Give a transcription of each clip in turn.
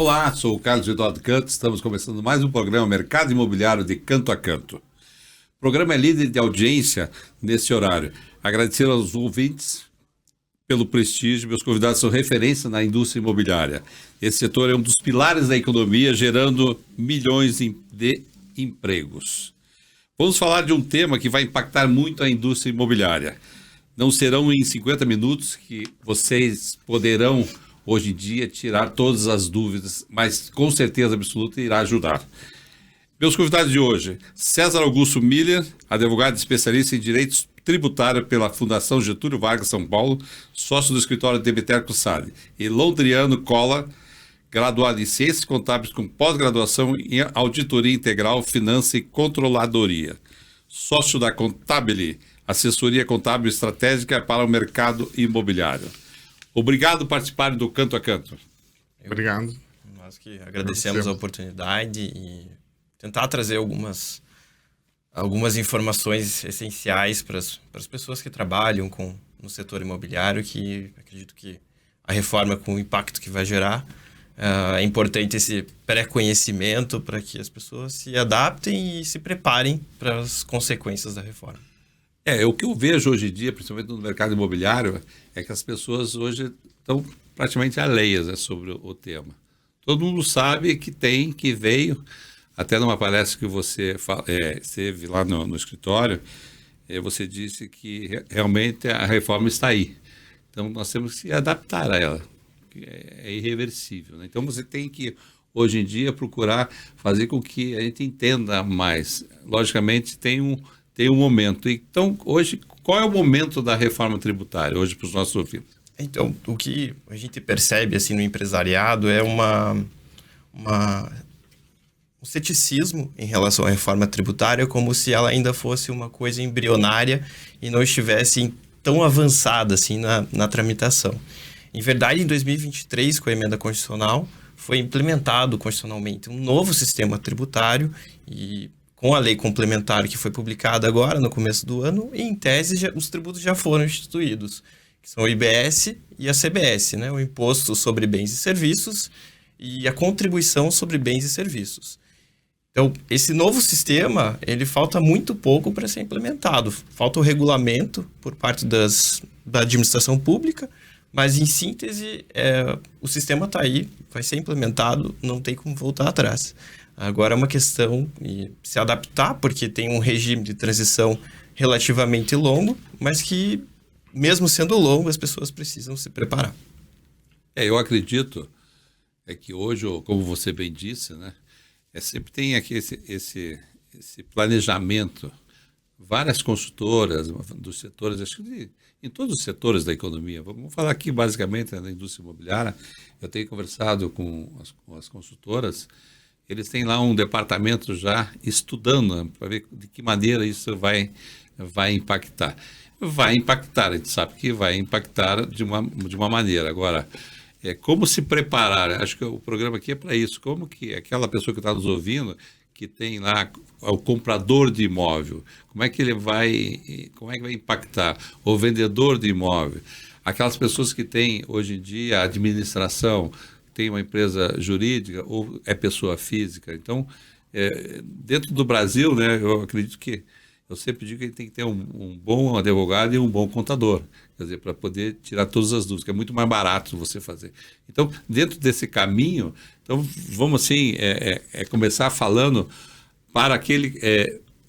Olá, sou o Carlos Eduardo Canto, estamos começando mais um programa Mercado Imobiliário de Canto a Canto. O programa é líder de audiência nesse horário. Agradecer aos ouvintes pelo prestígio, meus convidados são referência na indústria imobiliária. Esse setor é um dos pilares da economia, gerando milhões de empregos. Vamos falar de um tema que vai impactar muito a indústria imobiliária. Não serão em 50 minutos que vocês poderão, hoje em dia, tirar todas as dúvidas, mas com certeza absoluta irá ajudar. Meus convidados de hoje, César Augusto Miller, advogado especialista em direitos tributários pela Fundação Getúlio Vargas, São Paulo, sócio do escritório Demeter Cussari, e Londriano Cola, graduado em Ciências Contábeis com pós-graduação em Auditoria Integral, Finança e Controladoria, sócio da Contabile, assessoria contábil estratégica para o mercado imobiliário. Obrigado por participarem do Canto a Canto. Obrigado. Nós que agradecemos a oportunidade e tentar trazer algumas informações essenciais para as pessoas que trabalham no setor imobiliário, que acredito que a reforma, com o impacto que vai gerar, é importante esse pré-conhecimento para que as pessoas se adaptem e se preparem para as consequências da reforma. O que eu vejo hoje em dia, principalmente no mercado imobiliário, é que as pessoas hoje estão praticamente alheias, né, sobre o tema. Todo mundo sabe que veio, até numa palestra que você esteve lá no escritório, você disse que realmente a reforma está aí. Então nós temos que se adaptar a ela, que é irreversível, né? Então você tem que, hoje em dia, procurar fazer com que a gente entenda mais. Logicamente tem um momento. Então, hoje, qual é o momento da reforma tributária, hoje, para os nossos ouvintes? Então, o que a gente percebe assim, no empresariado é um ceticismo em relação à reforma tributária, como se ela ainda fosse uma coisa embrionária e não estivesse tão avançada assim, na tramitação. Em verdade, em 2023, com a emenda constitucional, foi implementado constitucionalmente um novo sistema tributário e com a lei complementar que foi publicada agora, no começo do ano, e em tese os tributos já foram instituídos, que são o IBS e a CBS, né? O Imposto sobre Bens e Serviços e a Contribuição sobre Bens e Serviços. Então, esse novo sistema, ele falta muito pouco para ser implementado. Falta o regulamento por parte da administração pública, mas, em síntese, o sistema está aí, vai ser implementado, não tem como voltar atrás. Agora é uma questão de se adaptar, porque tem um regime de transição relativamente longo, mas que, mesmo sendo longo, as pessoas precisam se preparar. Eu acredito que hoje, como você bem disse, né, sempre tem aqui esse planejamento. Várias consultoras dos setores, acho que em todos os setores da economia, vamos falar aqui basicamente da indústria imobiliária, eu tenho conversado com as consultoras. Eles têm lá um departamento já estudando, né, para ver de que maneira isso vai impactar. Vai impactar, a gente sabe que vai impactar de uma maneira. Agora, como se preparar? Acho que o programa aqui é para isso. Como que aquela pessoa que está nos ouvindo, que tem lá o comprador de imóvel, como é que vai impactar? O vendedor de imóvel, aquelas pessoas que têm hoje em dia a administração, tem uma empresa jurídica ou é pessoa física. Então, dentro do Brasil, né, eu acredito que, eu sempre digo que tem que ter um bom advogado e um bom contador, quer dizer, para poder tirar todas as dúvidas, que é muito mais barato você fazer. Então, dentro desse caminho, então, vamos assim, começar falando para aquele,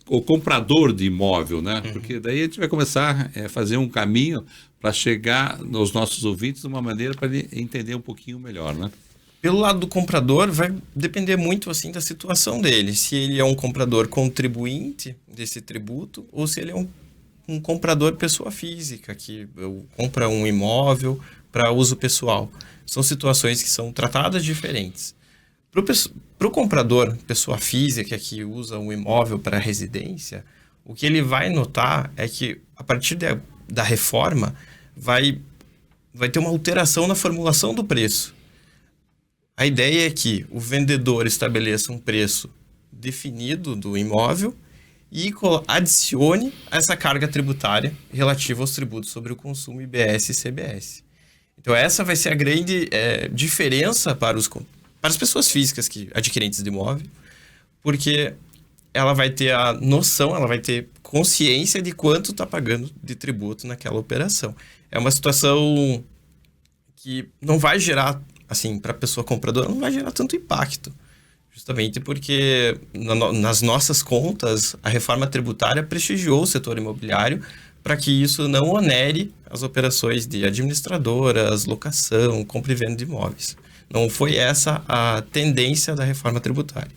o comprador de imóvel, né? Porque daí a gente vai começar a fazer um caminho para chegar nos nossos ouvintes de uma maneira para ele entender um pouquinho melhor, né? Pelo lado do comprador, vai depender muito assim da situação dele. Se ele é um comprador contribuinte desse tributo ou se ele é um comprador pessoa física, que compra um imóvel para uso pessoal. São situações que são tratadas diferentes. Para o comprador pessoa física que usa um imóvel para residência, o que ele vai notar é que, a partir da reforma, vai ter uma alteração na formulação do preço. A ideia é que o vendedor estabeleça um preço definido do imóvel e adicione essa carga tributária relativa aos tributos sobre o consumo IBS e CBS. Então, essa vai ser a grande diferença para para as pessoas físicas que adquirentes de imóvel, porque ela vai ter a noção, ela vai ter consciência de quanto está pagando de tributo naquela operação. É uma situação que não vai gerar, assim, para a pessoa compradora, não vai gerar tanto impacto. Justamente porque nas nossas contas, a reforma tributária prestigiou o setor imobiliário para que isso não onere as operações de administradoras, locação, compra e venda de imóveis. Não foi essa a tendência da reforma tributária.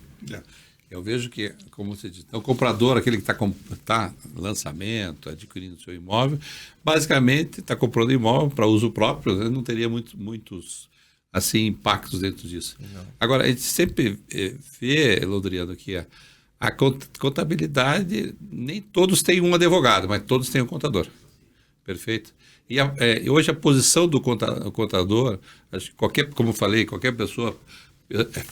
Eu vejo que, como você disse, o comprador, aquele que está lançamento, adquirindo seu imóvel, basicamente está comprando imóvel para uso próprio, né? Não teria muitos assim, impactos dentro disso. Não. Agora, a gente sempre vê, Lodriano, que a contabilidade, nem todos têm um advogado, mas todos têm um contador. Perfeito? E hoje a posição do contador, acho que como eu falei, qualquer pessoa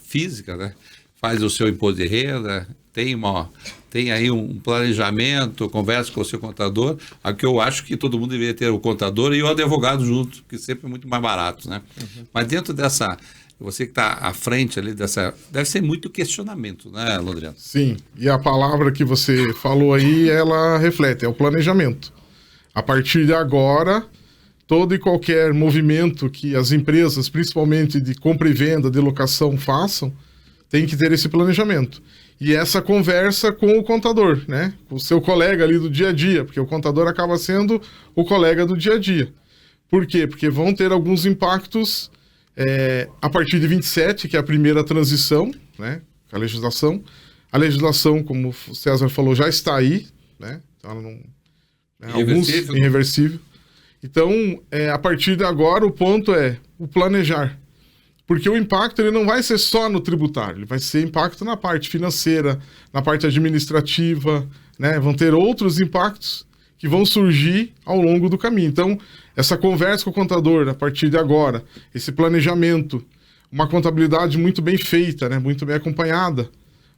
física, né, faz o seu imposto de renda, tem aí um planejamento, conversa com o seu contador, a que eu acho que todo mundo deveria ter o contador e o advogado junto, que sempre é muito mais barato, né? Uhum. Mas dentro dessa, você que está à frente ali dessa, deve ser muito questionamento, né, Londriano? Sim, e a palavra que você falou aí, ela reflete, é o planejamento. A partir de agora, todo e qualquer movimento que as empresas, principalmente de compra e venda, de locação, façam, tem que ter esse planejamento. E essa conversa com o contador, né? Com o seu colega ali do dia a dia, porque o contador acaba sendo o colega do dia a dia. Por quê? Porque vão ter alguns impactos a partir de 27, que é a primeira transição, né? A legislação. A legislação, como o César falou, já está aí, né? Então, ela não... Alguns irreversível. Então, a partir de agora, o ponto é o planejar. Porque o impacto ele não vai ser só no tributário, ele vai ser impacto na parte financeira, na parte administrativa, né? Vão ter outros impactos que vão surgir ao longo do caminho. Então, essa conversa com o contador, a partir de agora, esse planejamento, uma contabilidade muito bem feita, né? Muito bem acompanhada,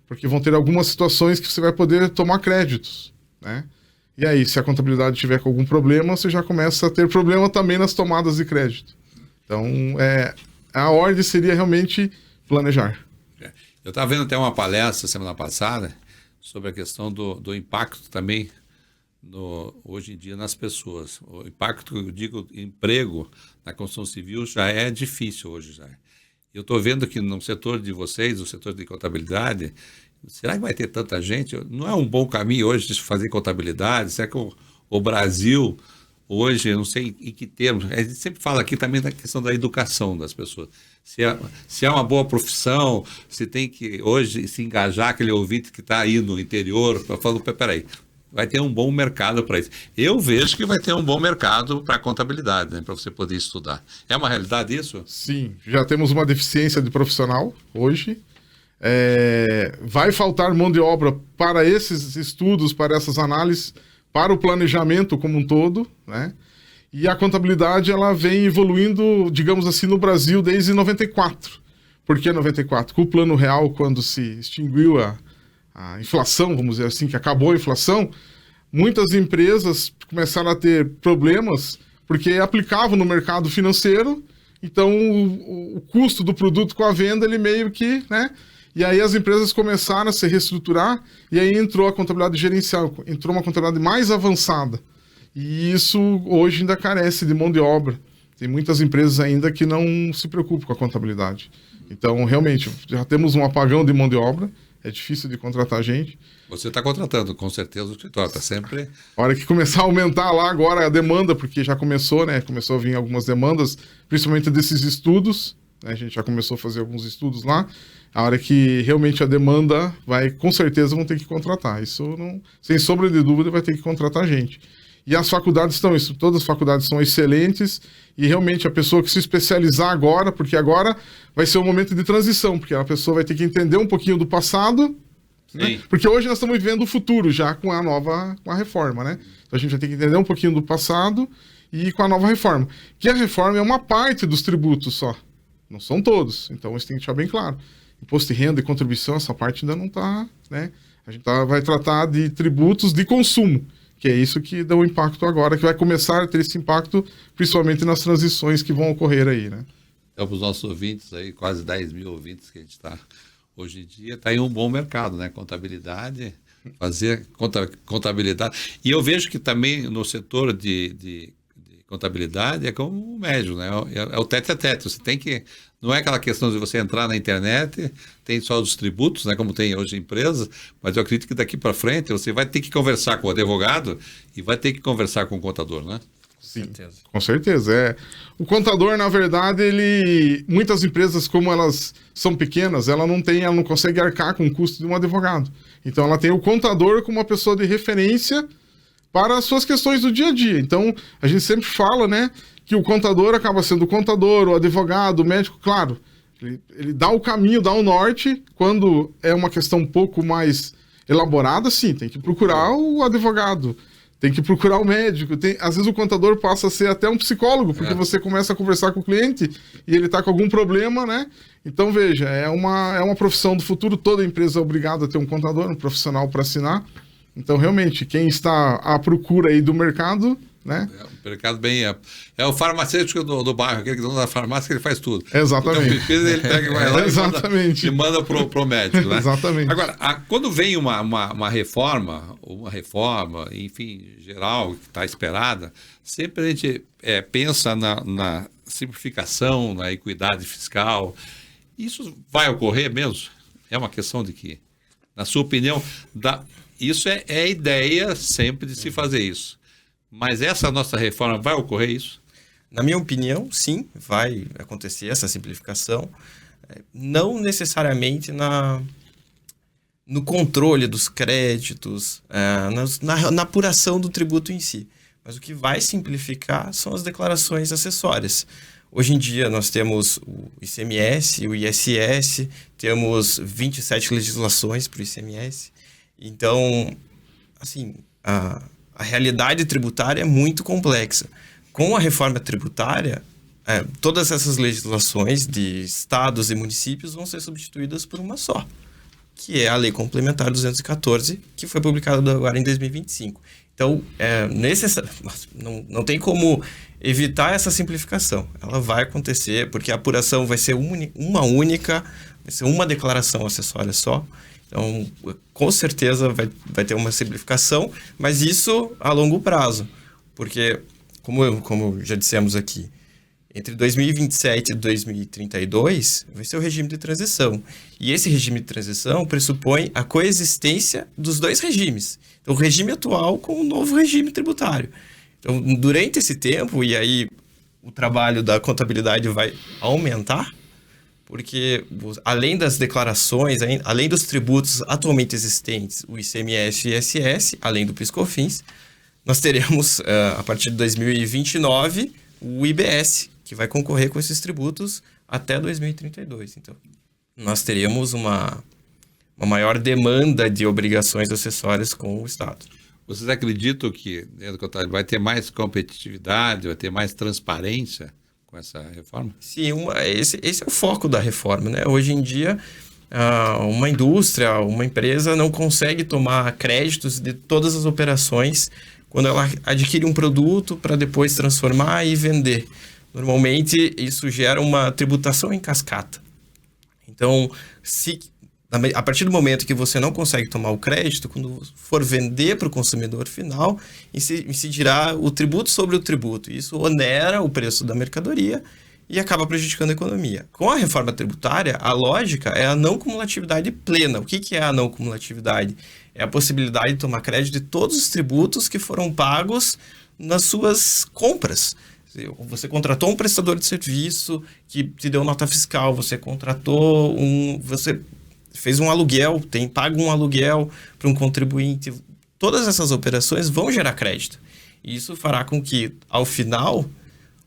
porque vão ter algumas situações que você vai poder tomar créditos, né? E aí, se a contabilidade tiver com algum problema, você já começa a ter problema também nas tomadas de crédito. Então, a ordem seria realmente planejar. Eu estava vendo até uma palestra semana passada sobre a questão do impacto também hoje em dia nas pessoas. O impacto, eu digo, emprego na construção civil já é difícil hoje. Já. Eu estou vendo que no setor de vocês, no setor de contabilidade, será que vai ter tanta gente? Não é um bom caminho hoje de fazer contabilidade? Será que o Brasil... Hoje, eu não sei em que termos, a gente sempre fala aqui também da questão da educação das pessoas. Se é uma boa profissão, se tem que hoje se engajar aquele ouvinte que está aí no interior, falando, peraí, vai ter um bom mercado para isso. Eu vejo que vai ter um bom mercado para a contabilidade, né, para você poder estudar. É uma realidade isso? Sim, já temos uma deficiência de profissional hoje. Vai faltar mão de obra para esses estudos, para essas análises, para o planejamento como um todo, né? E a contabilidade ela vem evoluindo, digamos assim, no Brasil desde 94. Por que 94? Com o Plano Real, quando se extinguiu a inflação, vamos dizer assim, que acabou a inflação, muitas empresas começaram a ter problemas porque aplicavam no mercado financeiro, então o custo do produto com a venda, ele meio que, né? E aí as empresas começaram a se reestruturar e aí entrou a contabilidade gerencial, entrou uma contabilidade mais avançada. E isso hoje ainda carece de mão de obra. Tem muitas empresas ainda que não se preocupam com a contabilidade. Então, realmente, já temos um apagão de mão de obra, é difícil de contratar gente. Você está contratando, com certeza, o escritório está sempre... A hora que começar a aumentar lá agora a demanda, porque já começou, né? Começou a vir algumas demandas, principalmente desses estudos, né? A gente já começou a fazer alguns estudos lá. A hora que realmente a demanda vai, com certeza, vão ter que contratar. Isso, não, sem sombra de dúvida, vai ter que contratar gente. E as faculdades estão, todas as faculdades são excelentes, e realmente a pessoa que se especializar agora, porque agora vai ser um momento de transição, porque a pessoa vai ter que entender um pouquinho do passado, né? Porque hoje nós estamos vivendo o futuro já com a reforma, né? Então a gente vai ter que entender um pouquinho do passado e com a nova reforma. Que a reforma é uma parte dos tributos só, não são todos, então isso tem que deixar bem claro. Imposto de renda e contribuição, essa parte ainda não está, né? A gente vai tratar de tributos de consumo, que é isso que dá o impacto agora, que vai começar a ter esse impacto, principalmente nas transições que vão ocorrer aí, né? Então, para os nossos ouvintes aí, quase 10 mil ouvintes que a gente está hoje em dia, está em um bom mercado, né? Contabilidade, fazer contabilidade. E eu vejo que também no setor de contabilidade é como o médio, né? É o tete a tete. Você tem que... Não é aquela questão de você entrar na internet, tem só os tributos, né? Como tem hoje empresas, mas eu acredito que daqui para frente você vai ter que conversar com o advogado e vai ter que conversar com o contador, né? Sim, certeza. com certeza. O contador, na verdade, muitas empresas, como elas são pequenas, ela não consegue arcar com o custo de um advogado. Então, ela tem o contador como uma pessoa de referência para as suas questões do dia a dia. Então, a gente sempre fala, né, que o contador acaba sendo o contador, o advogado, o médico, claro. Ele dá o caminho, dá o norte. Quando é uma questão um pouco mais elaborada, sim, tem que procurar o advogado. Tem que procurar o médico. Às vezes o contador passa a ser até um psicólogo, porque você começa a conversar com o cliente e ele está com algum problema, né? Então, veja, é uma profissão do futuro. Toda empresa é obrigada a ter um contador, um profissional para assinar. Então, realmente, quem está à procura aí do mercado, né? O mercado bem... É o farmacêutico do bairro, aquele que dono da farmácia, que ele faz tudo. Exatamente. Então, ele pega, vai lá Exatamente. e manda pro médico, né? Exatamente. Agora, quando vem uma reforma, enfim, geral, que está esperada, sempre a gente pensa na simplificação, na equidade fiscal. Isso vai ocorrer mesmo? É uma questão de que, na sua opinião, isso é a ideia sempre de se fazer isso. Mas essa nossa reforma vai ocorrer isso? Na minha opinião, sim, vai acontecer essa simplificação. Não necessariamente no controle dos créditos, na apuração do tributo em si. Mas o que vai simplificar são as declarações acessórias. Hoje em dia nós temos o ICMS, o ISS, temos 27 legislações para o ICMS. Então, assim, a realidade tributária é muito complexa. Com a reforma tributária, todas essas legislações de estados e municípios vão ser substituídas por uma só, que é a Lei Complementar 214, que foi publicada agora em 2025. Então, não tem como evitar essa simplificação. Ela vai acontecer, porque a apuração vai ser uma única, vai ser uma declaração acessória só. Então, com certeza vai ter uma simplificação, mas isso a longo prazo. Porque, como já dissemos aqui, entre 2027 e 2032 vai ser o regime de transição. E esse regime de transição pressupõe a coexistência dos dois regimes. Então, o regime atual com o novo regime tributário. Então, durante esse tempo, e aí o trabalho da contabilidade vai aumentar, porque além das declarações, além dos tributos atualmente existentes, o ICMS e ISS, além do PIS/COFINS, nós teremos, a partir de 2029, o IBS, que vai concorrer com esses tributos até 2032. Então, nós teríamos uma maior demanda de obrigações acessórias com o Estado. Vocês acreditam que vai ter mais competitividade, vai ter mais transparência com essa reforma? Sim, esse é o foco da reforma, né? Hoje em dia, uma indústria, uma empresa não consegue tomar créditos de todas as operações quando ela adquire um produto para depois transformar e vender. Normalmente, isso gera uma tributação em cascata. Então, a partir do momento que você não consegue tomar o crédito, quando for vender para o consumidor final, incidirá o tributo sobre o tributo. Isso onera o preço da mercadoria e acaba prejudicando a economia. Com a reforma tributária, a lógica é a não cumulatividade plena. O que é a não cumulatividade? É a possibilidade de tomar crédito de todos os tributos que foram pagos nas suas compras. Você contratou um prestador de serviço que te deu nota fiscal, você fez um aluguel, paga um aluguel para um contribuinte. Todas essas operações vão gerar crédito. E isso fará com que, ao final,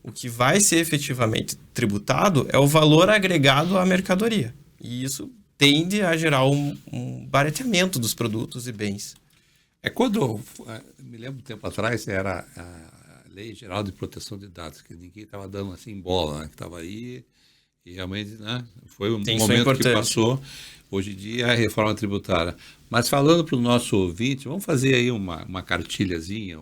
o que vai ser efetivamente tributado é o valor agregado à mercadoria. E isso tende a gerar um barateamento dos produtos e bens. Me lembro um tempo atrás, era a Lei Geral de Proteção de Dados, que ninguém estava dando assim bola, né? Que estava aí e realmente, né? Foi um momento que passou. Hoje em dia, a reforma tributária. Mas falando para o nosso ouvinte, vamos fazer aí uma cartilhazinha.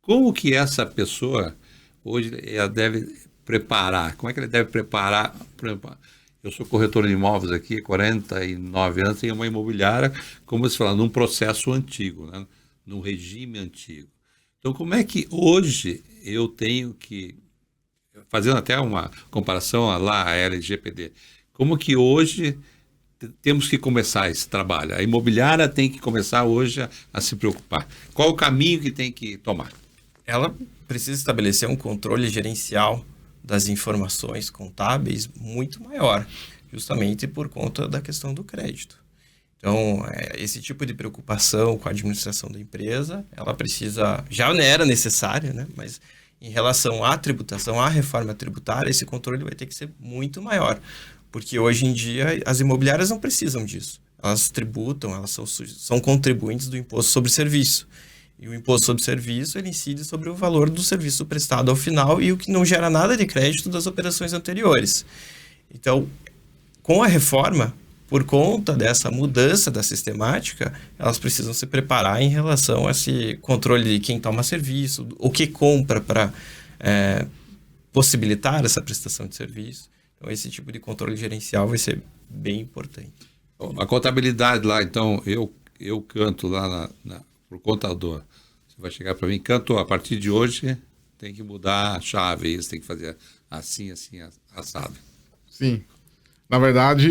Como que essa pessoa, hoje, ela deve preparar? Como é que ele deve preparar? Por exemplo, eu sou corretor de imóveis aqui, 49 anos, tenho uma imobiliária, como você fala, num processo antigo, né? Num regime antigo. Então, como é que hoje eu tenho que, fazendo até uma comparação lá, a LGPD, como que hoje temos que começar esse trabalho? A imobiliária tem que começar hoje a se preocupar. Qual o caminho que tem que tomar? Ela precisa estabelecer um controle gerencial das informações contábeis muito maior, justamente por conta da questão do crédito. Então, esse tipo de preocupação com a administração da empresa, ela precisa, já era necessária, né? Mas em relação à tributação, à reforma tributária, esse controle vai ter que ser muito maior, porque hoje em dia as imobiliárias não precisam disso. Elas tributam, elas são contribuintes do imposto sobre serviço. E o imposto sobre serviço, ele incide sobre o valor do serviço prestado ao final e o que não gera nada de crédito das operações anteriores. Então, com a reforma, por conta dessa mudança da sistemática, elas precisam se preparar em relação a esse controle de quem toma serviço, o que compra para possibilitar essa prestação de serviço. Então, esse tipo de controle gerencial vai ser bem importante. A contabilidade lá, então, eu canto lá para o contador. Você vai chegar para mim, canto, a partir de hoje tem que mudar a chave, isso tem que fazer assim, assado. Sim. Na verdade,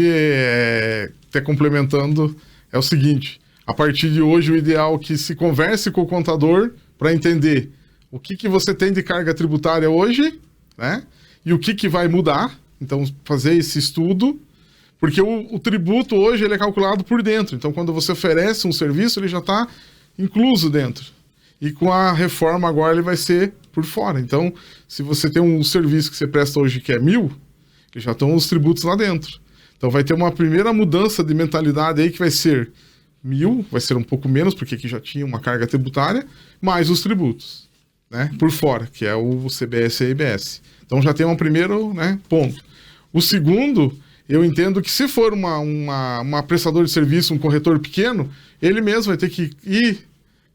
até complementando, é o seguinte: a partir de hoje, o ideal é que se converse com o contador para entender o que você tem de carga tributária hoje, né? E o que vai mudar. Então, fazer esse estudo, porque o tributo hoje ele é calculado por dentro. Então, quando você oferece um serviço, ele já está incluso dentro. E com a reforma agora ele vai ser por fora. Então, se você tem um serviço que você presta hoje que é 1.000, que já estão os tributos lá dentro. Então vai ter uma primeira mudança de mentalidade aí que vai ser 1.000, vai ser um pouco menos, porque aqui já tinha uma carga tributária, mais os tributos, né, por fora, que é o CBS e a IBS. Então já tem um primeiro, né, ponto. O segundo, eu entendo que se for uma prestador de serviço, um corretor pequeno, ele mesmo vai ter que ir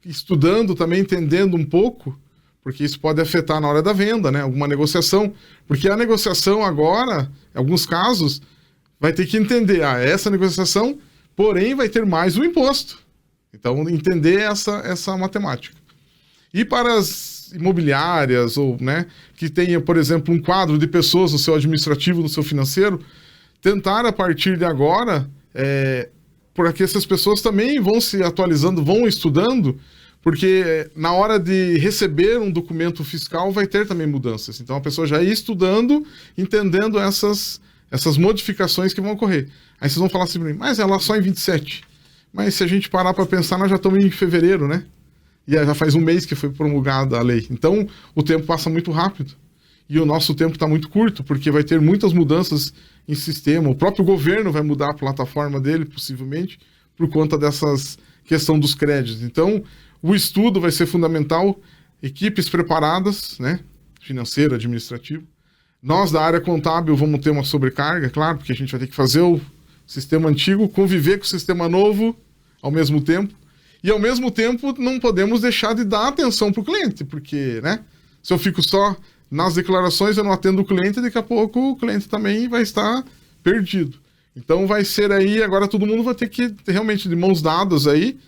estudando também, entendendo um pouco, porque isso pode afetar na hora da venda, né? Alguma negociação. Porque a negociação agora, em alguns casos, vai ter que entender, essa negociação, porém, vai ter mais um imposto. Então, entender essa matemática. E para as imobiliárias, ou, né, que tenha, por exemplo, um quadro de pessoas no seu administrativo, no seu financeiro, tentar, a partir de agora, porque essas pessoas também vão se atualizando, vão estudando, porque na hora de receber um documento fiscal vai ter também mudanças. Então a pessoa já ia estudando, entendendo essas modificações que vão ocorrer. Aí vocês vão falar assim, mas é lá só em 27. Mas se a gente parar para pensar, nós já estamos em fevereiro, né? E já faz um mês que foi promulgada a lei. Então o tempo passa muito rápido. E o nosso tempo está muito curto, porque vai ter muitas mudanças em sistema. O próprio governo vai mudar a plataforma dele, possivelmente, por conta dessas questão dos créditos. Então, o estudo vai ser fundamental, equipes preparadas, né, financeiro, administrativo. Nós, da área contábil, vamos ter uma sobrecarga, claro, porque a gente vai ter que fazer o sistema antigo, conviver com o sistema novo ao mesmo tempo. E, ao mesmo tempo, não podemos deixar de dar atenção para o cliente, porque, né, se eu fico só nas declarações, eu não atendo o cliente, daqui a pouco o cliente também vai estar perdido. Então, vai ser aí, agora todo mundo vai ter que, realmente, de mãos dadas aí,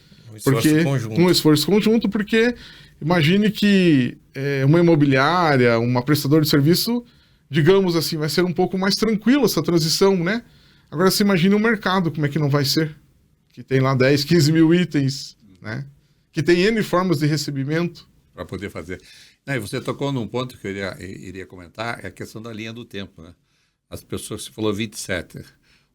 um esforço conjunto, porque imagine que uma imobiliária, uma prestadora de serviço, digamos assim, vai ser um pouco mais tranquila essa transição, né? Agora você imagine um mercado, como é que não vai ser? Que tem lá 10, 15 mil itens, né? Que tem N formas de recebimento. Para poder fazer. E você tocou num ponto que eu iria comentar, é a questão da linha do tempo, né? As pessoas, você falou 27.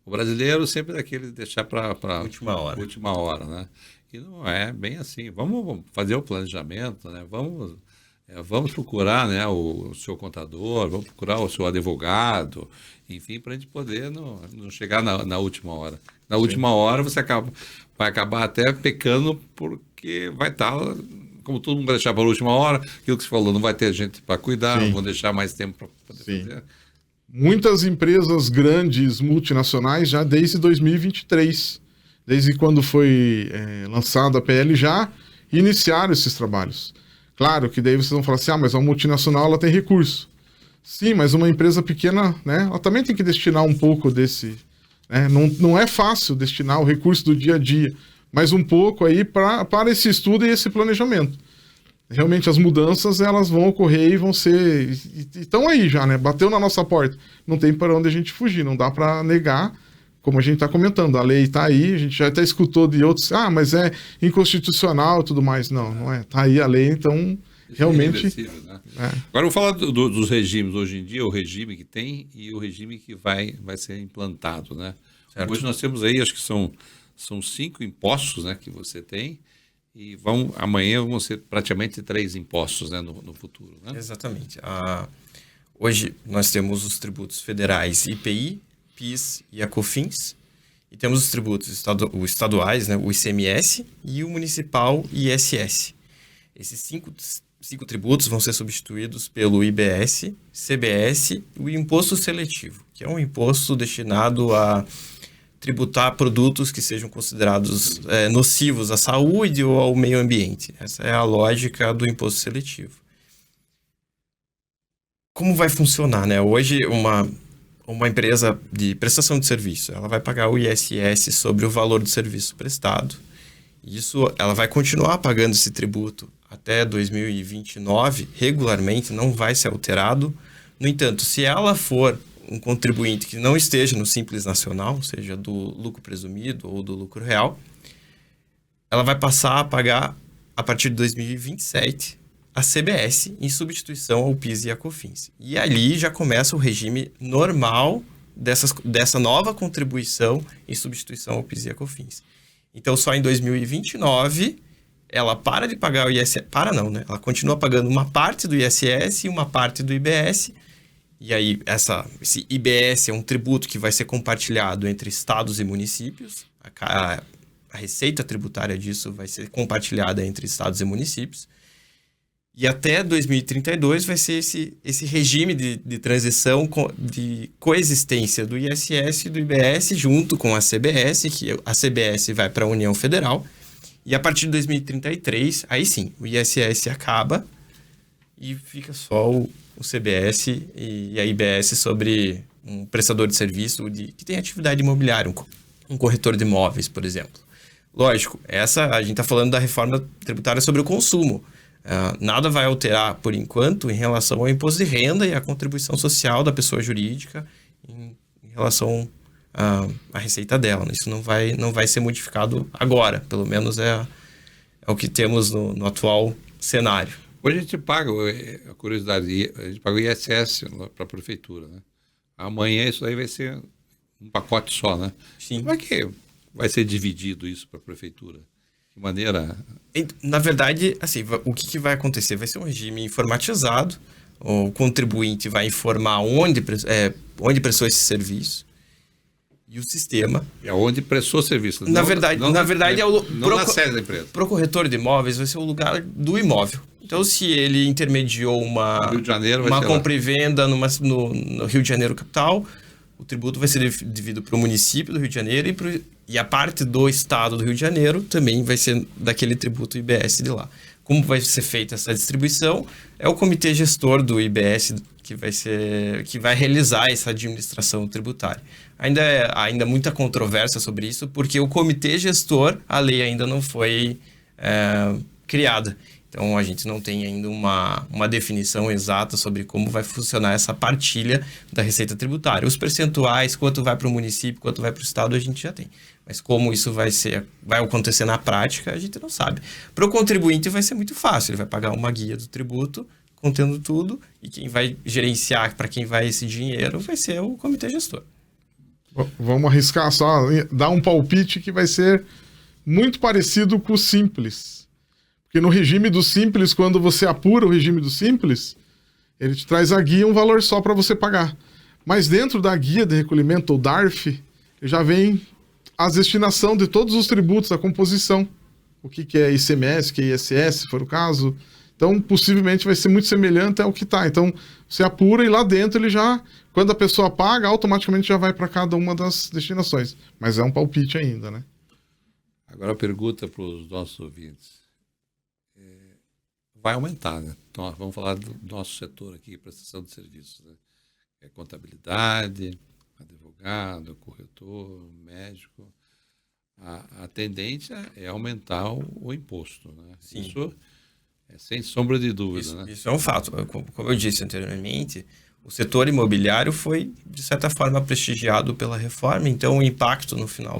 O brasileiro sempre é daquele de deixar para última hora, né? E não é bem assim. Vamos fazer o planejamento, né? Vamos procurar, né, o seu contador, vamos procurar o seu advogado, enfim, para a gente poder não chegar na última hora. Na última hora você vai acabar até pecando, porque vai estar, como todo mundo vai deixar para a última hora, aquilo que você falou, não vai ter gente para cuidar, não vão deixar mais tempo para poder fazer. Muitas empresas grandes, multinacionais, já desde 2023, desde quando foi lançada a PL, já iniciaram esses trabalhos. Claro que daí vocês vão falar assim, mas a multinacional ela tem recurso. Sim, mas uma empresa pequena, né, ela também tem que destinar um pouco desse... Né, não é fácil destinar o recurso do dia a dia, mas um pouco aí para esse estudo e esse planejamento. Realmente as mudanças elas vão ocorrer e vão ser... E estão aí já, né? Bateu na nossa porta. Não tem para onde a gente fugir, não dá para negar, como a gente está comentando. A lei está aí, a gente já até escutou de outros, mas é inconstitucional e tudo mais. Não, não é. Está aí a lei, então... Realmente. Né? Agora eu vou falar dos regimes hoje em dia, o regime que tem e o regime que vai ser implantado, né? Certo. Hoje nós temos aí, acho que são 5 impostos, né, que você tem e amanhã vão ser praticamente 3 impostos, né, no futuro, né? Exatamente. Hoje nós temos os tributos federais IPI, PIS e a COFINS e temos os tributos estaduais, né, o ICMS e o municipal ISS. Esses 5 tributos vão ser substituídos pelo IBS, CBS e o imposto seletivo, que é um imposto destinado a tributar produtos que sejam considerados nocivos à saúde ou ao meio ambiente. Essa é a lógica do imposto seletivo. Como vai funcionar, né? Hoje, uma empresa de prestação de serviço, ela vai pagar o ISS sobre o valor do serviço prestado. Isso, ela vai continuar pagando esse tributo até 2029, regularmente, não vai ser alterado. No entanto, se ela for um contribuinte que não esteja no Simples Nacional, seja do lucro presumido ou do lucro real, ela vai passar a pagar, a partir de 2027, a CBS em substituição ao PIS e a COFINS. E ali já começa o regime normal dessa nova contribuição em substituição ao PIS e a COFINS. Então, só em 2029, ela para de pagar o ISS... Para não, né? Ela continua pagando uma parte do ISS e uma parte do IBS. E aí, esse IBS é um tributo que vai ser compartilhado entre estados e municípios. A receita tributária disso vai ser compartilhada entre estados e municípios. E até 2032 vai ser esse regime de transição, de coexistência do ISS e do IBS junto com a CBS, que a CBS vai para a União Federal. E a partir de 2033, aí sim, o ISS acaba e fica só o CBS e a IBS sobre um prestador de serviço que tem atividade imobiliária, um corretor de imóveis, por exemplo. Lógico, a gente está falando da reforma tributária sobre o consumo. Nada vai alterar, por enquanto, em relação ao imposto de renda e à contribuição social da pessoa jurídica em relação à receita dela. Isso não vai ser modificado agora, pelo menos é o que temos no atual cenário. Hoje a gente paga, a curiosidade, a gente paga o ISS para a prefeitura, né? Amanhã isso aí vai ser um pacote só, né? Sim. Como é que vai ser dividido isso para a prefeitura? De maneira... Na verdade, assim, o que vai acontecer? Vai ser um regime informatizado, o contribuinte vai informar onde prestou esse serviço e o sistema... É onde prestou serviço. Na verdade, na sede da empresa. Para o corretor de imóveis vai ser o lugar do imóvel. Então, se ele intermediou uma compra e venda no Rio de Janeiro capital, o tributo vai ser devido para o município do Rio de Janeiro e a parte do estado do Rio de Janeiro também vai ser daquele tributo IBS de lá. Como vai ser feita essa distribuição? É o comitê gestor do IBS que vai realizar essa administração tributária. Ainda muita controvérsia sobre isso, porque o comitê gestor, a lei ainda não foi criada. Então, a gente não tem ainda uma definição exata sobre como vai funcionar essa partilha da receita tributária. Os percentuais, quanto vai para o município, quanto vai para o estado, a gente já tem. Mas como isso vai acontecer na prática, a gente não sabe. Para o contribuinte vai ser muito fácil. Ele vai pagar uma guia do tributo, contendo tudo, e quem vai gerenciar, para quem vai esse dinheiro, vai ser o comitê gestor. Vamos arriscar só, dar um palpite que vai ser muito parecido com o Simples. Porque no regime do Simples, quando você apura o regime do Simples, ele te traz a guia um valor só para você pagar. Mas dentro da guia de recolhimento, ou DARF, já vem a destinação de todos os tributos, a composição. O que é ICMS, o que é ISS, se for o caso. Então, possivelmente vai ser muito semelhante ao que está. Então, você apura e lá dentro ele já, quando a pessoa paga, automaticamente já vai para cada uma das destinações. Mas é um palpite ainda, né? Agora a pergunta para os nossos ouvintes. vai aumentar, né? Então, vamos falar do nosso setor aqui, prestação de serviços, né? É contabilidade, advogado, corretor, médico. A tendência é aumentar o imposto, né? Sim. Isso é sem sombra de dúvida, Isso, né? isso é um fato. Como eu disse anteriormente, o setor imobiliário foi, de certa forma, prestigiado pela reforma, então o impacto no final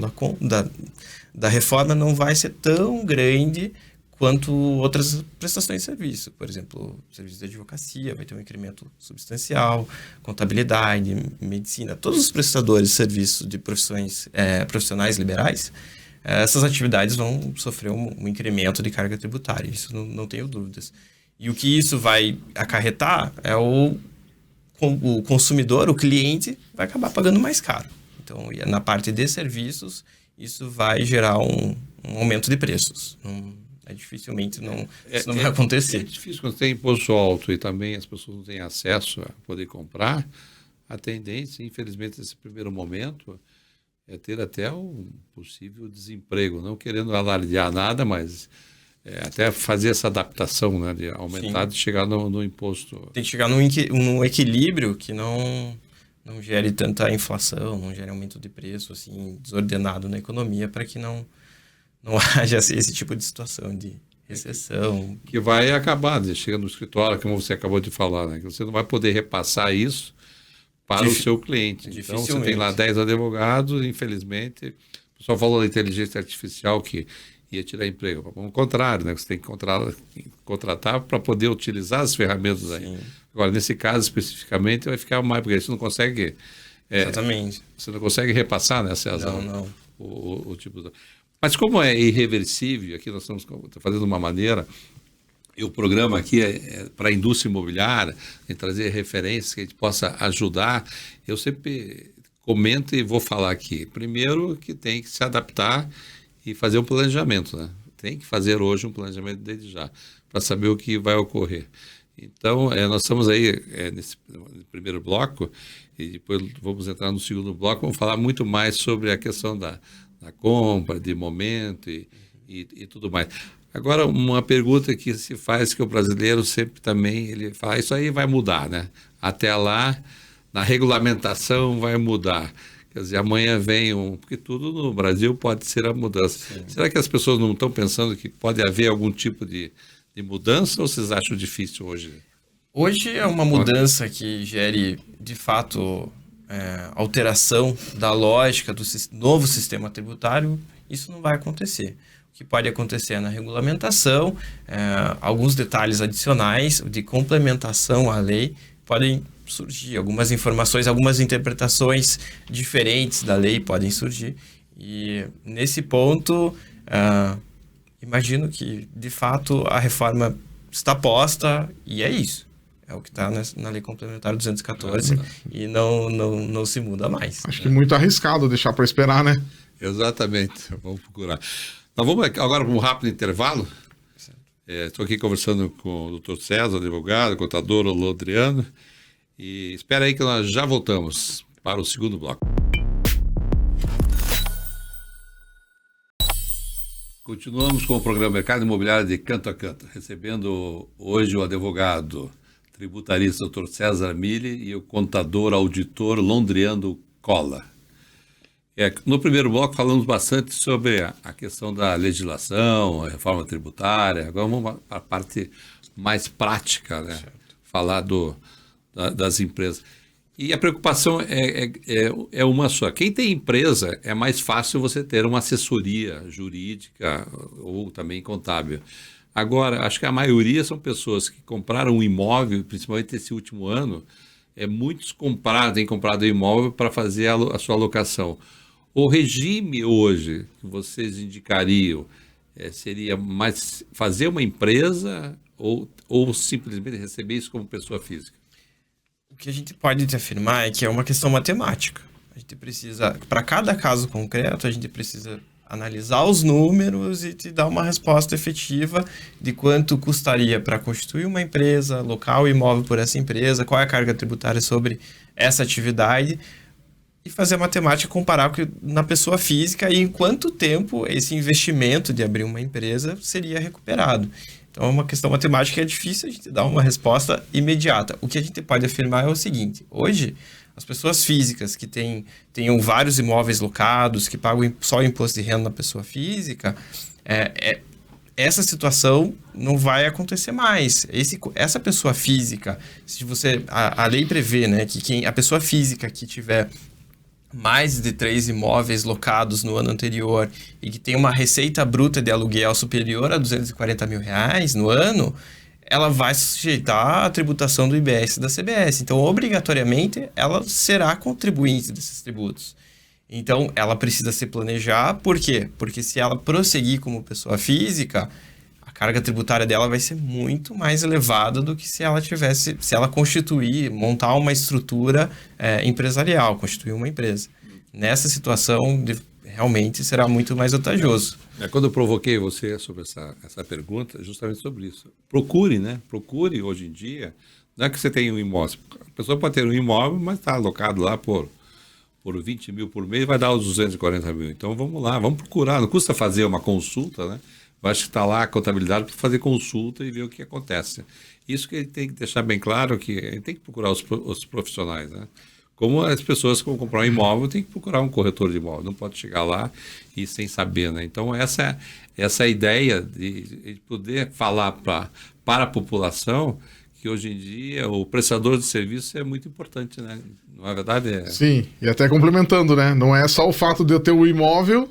da reforma não vai ser tão grande quanto outras prestações de serviço. Por exemplo, serviço de advocacia vai ter um incremento substancial, contabilidade, medicina, todos os prestadores de serviços de profissionais liberais, essas atividades vão sofrer um incremento de carga tributária, isso não tenho dúvidas. E o que isso vai acarretar é o consumidor, o cliente, vai acabar pagando mais caro. Então, na parte de serviços, isso vai gerar um aumento de preços. Dificilmente isso não vai acontecer. É difícil quando tem imposto alto e também as pessoas não têm acesso a poder comprar. A tendência, infelizmente, nesse primeiro momento, é ter até um possível desemprego. Não querendo alardear nada, mas até fazer essa adaptação, né, de aumentar, de chegar no imposto. Tem que chegar num equilíbrio que não gere tanta inflação, não gere aumento de preço assim, desordenado na economia, para que não haja esse tipo de situação de recessão. Que vai acabar, né? Chega no escritório, como você acabou de falar, né? Que você não vai poder repassar isso para o seu cliente. Então, você tem lá 10 advogados, infelizmente. O pessoal falou da inteligência artificial que ia tirar emprego. Ao contrário, né? Você tem que contratar para poder utilizar as ferramentas aí. Sim. Agora, nesse caso especificamente, vai ficar mais, porque você não consegue... Exatamente. Você não consegue repassar, né, César? Não. O tipo de... Mas como é irreversível, aqui nós estamos fazendo uma maneira, e o programa aqui é para a indústria imobiliária, em trazer referências que a gente possa ajudar, eu sempre comento e vou falar aqui. Primeiro que tem que se adaptar e fazer um planejamento, né? Tem que fazer hoje um planejamento desde já, para saber o que vai ocorrer. Então, nós estamos aí nesse primeiro bloco, e depois vamos entrar no segundo bloco, vamos falar muito mais sobre a questão da compra, de momento e tudo mais. Agora, uma pergunta que se faz, que o brasileiro sempre também, ele fala, isso aí vai mudar, né? Até lá, na regulamentação vai mudar. Quer dizer, amanhã vem porque tudo no Brasil pode ser a mudança. Sim. Será que as pessoas não estão pensando que pode haver algum tipo de mudança, ou vocês acham difícil hoje? Hoje é uma mudança que gere, de fato, alteração da lógica do novo sistema tributário. Isso não vai acontecer. O que pode acontecer é na regulamentação, alguns detalhes adicionais de complementação à lei podem surgir, algumas informações, algumas interpretações diferentes da lei podem surgir. E nesse ponto, imagino que, de fato, a reforma está posta e é isso. É o que está na Lei Complementar 214 e não se muda mais. Acho que é muito arriscado deixar para esperar, né? Exatamente. Vamos procurar. Nós vamos agora para um rápido intervalo. Estou aqui conversando com o Dr. César, advogado, contador Londriano. E espera aí que nós já voltamos para o segundo bloco. Continuamos com o programa Mercado Imobiliário de Canto a Canto, recebendo hoje o advogado tributarista Dr. César Mille e o contador auditor Londriano Colla. No primeiro bloco falamos bastante sobre a questão da legislação, a reforma tributária. Agora vamos para a parte mais prática, né? Falar das empresas. E a preocupação é uma só. Quem tem empresa, é mais fácil você ter uma assessoria jurídica ou também contábil. Agora, acho que a maioria são pessoas que compraram um imóvel, principalmente esse último ano, muitos têm comprado imóvel para fazer a sua alocação. O regime hoje que vocês indicariam seria mais fazer uma empresa ou simplesmente receber isso como pessoa física? O que a gente pode te afirmar é que é uma questão matemática. A gente precisa, para cada caso concreto, a gente precisa analisar os números e te dar uma resposta efetiva de quanto custaria para constituir uma empresa, alocar o imóvel por essa empresa, qual é a carga tributária sobre essa atividade e fazer a matemática comparar na pessoa física e em quanto tempo esse investimento de abrir uma empresa seria recuperado. Então é uma questão matemática que é difícil a gente dar uma resposta imediata. O que a gente pode afirmar é o seguinte: hoje, as pessoas físicas que tenham vários imóveis locados, que pagam só o imposto de renda na pessoa física, essa situação não vai acontecer mais. Essa pessoa física, se você, a lei prevê, né, que a pessoa física que tiver mais de 3 imóveis locados no ano anterior e que tem uma receita bruta de aluguel superior a R$240 mil no ano, ela vai se sujeitar à tributação do IBS e da CBS. Então, obrigatoriamente, ela será contribuinte desses tributos. Então, ela precisa se planejar. Por quê? Porque se ela prosseguir como pessoa física, a carga tributária dela vai ser muito mais elevada do que se ela constituir, montar uma estrutura empresarial, constituir uma empresa. Nessa situação, realmente será muito mais vantajoso. Quando eu provoquei você sobre essa pergunta, justamente sobre isso. Procure, né? Procure hoje em dia. Não é que você tenha um imóvel. A pessoa pode ter um imóvel, mas está alocado lá por 20 mil por mês, vai dar os 240 mil. Então vamos lá, vamos procurar. Não custa fazer uma consulta, né? Vai estar lá a contabilidade para fazer consulta e ver o que acontece. Isso que ele tem que deixar bem claro, que ele tem que procurar os profissionais, né? Como as pessoas que vão comprar um imóvel, tem que procurar um corretor de imóvel. Não pode chegar lá e sem saber, né? Então essa é a ideia de poder falar para a população que hoje em dia o prestador de serviço é muito importante, né? Não é verdade? Sim, e até complementando, né? Não é só o fato de eu ter o imóvel,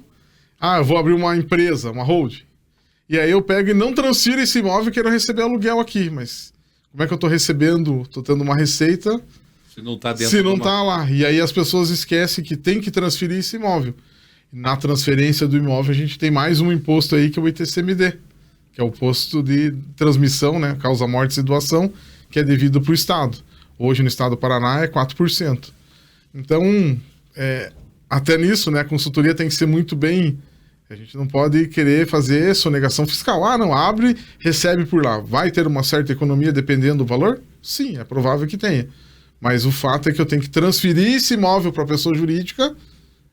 eu vou abrir uma empresa, uma hold, e aí eu pego e não transfiro esse imóvel e quero receber aluguel aqui, mas como é que eu estou recebendo, estou tendo uma receita se não está dentro se não está lá? E aí as pessoas esquecem que tem que transferir esse imóvel. Na transferência do imóvel a gente tem mais um imposto aí que é o ITCMD, que é o imposto de transmissão, né, causa mortes e doação, que é devido para o Estado. Hoje no Estado do Paraná é 4%. Então, até nisso, né, a consultoria tem que ser muito bem... A gente não pode querer fazer sonegação fiscal. Não, abre, recebe por lá. Vai ter uma certa economia dependendo do valor? Sim, é provável que tenha. Mas o fato é que eu tenho que transferir esse imóvel para a pessoa jurídica.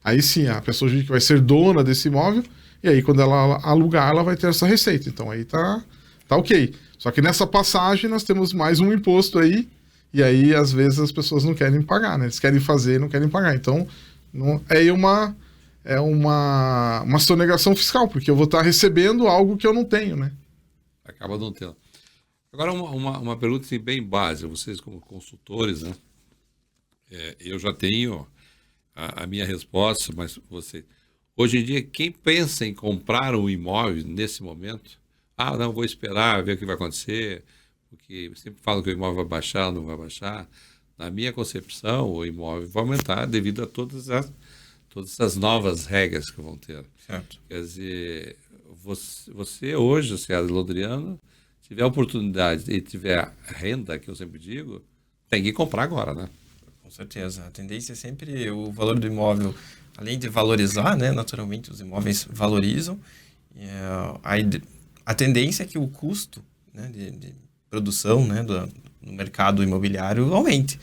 Aí sim, a pessoa jurídica vai ser dona desse imóvel. E aí, quando ela alugar, ela vai ter essa receita. Então, aí tá ok. Só que nessa passagem, nós temos mais um imposto aí. E aí, às vezes, as pessoas não querem pagar, né? Eles querem fazer e não querem pagar. Então, é uma sonegação fiscal, porque eu vou estar recebendo algo que eu não tenho, né? Acaba não tendo. Agora, uma pergunta assim, bem básica. Vocês, como consultores, né? Eu já tenho a minha resposta, mas você... Hoje em dia, quem pensa em comprar um imóvel nesse momento, não, vou esperar, ver o que vai acontecer, porque sempre falam que o imóvel vai baixar, não vai baixar. Na minha concepção, o imóvel vai aumentar devido a todas essas novas regras que vão ter. Certo. Quer dizer, você hoje, se é londriano, tiver oportunidade e tiver renda, que eu sempre digo, tem que comprar agora, né? Com certeza. A tendência é sempre o valor do imóvel, além de valorizar, né, naturalmente os imóveis valorizam, a tendência é que o custo, né, de produção, né, no mercado imobiliário aumente.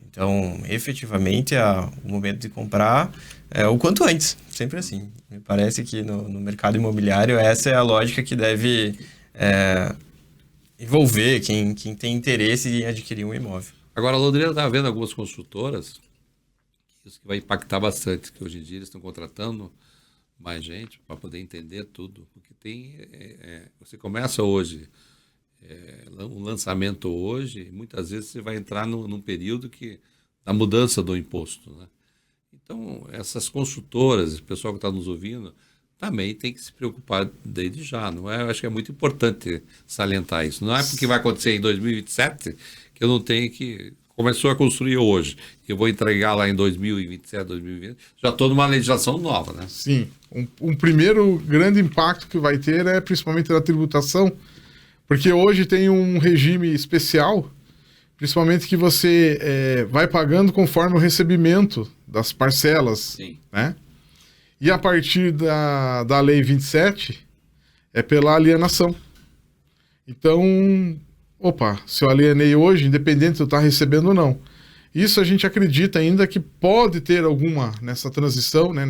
Então, efetivamente, o momento de comprar é o quanto antes, sempre assim. Me parece que no mercado imobiliário essa é a lógica que deve envolver quem tem interesse em adquirir um imóvel. Agora, a Londrina está vendo algumas construtoras, isso que vai impactar bastante, que hoje em dia eles estão contratando mais gente para poder entender tudo, porque você começa hoje, um lançamento hoje, e muitas vezes você vai entrar num período da mudança do imposto, né? Então, essas consultoras, o pessoal que está nos ouvindo, também tem que se preocupar desde já, não é? Eu acho que é muito importante salientar isso. Não é porque vai acontecer em 2027 que eu não tenho que... Começou a construir hoje, eu vou entregar lá em 2027, 2020, já estou numa legislação nova, né? Sim. Um primeiro grande impacto que vai ter é principalmente da tributação, porque hoje tem um regime especial, principalmente que você vai pagando conforme o recebimento das parcelas. Sim. Né? E a partir da Lei 27, é pela alienação. Então, se eu alienei hoje, independente de eu estar recebendo ou não. Isso a gente acredita ainda que pode ter alguma nessa transição, né,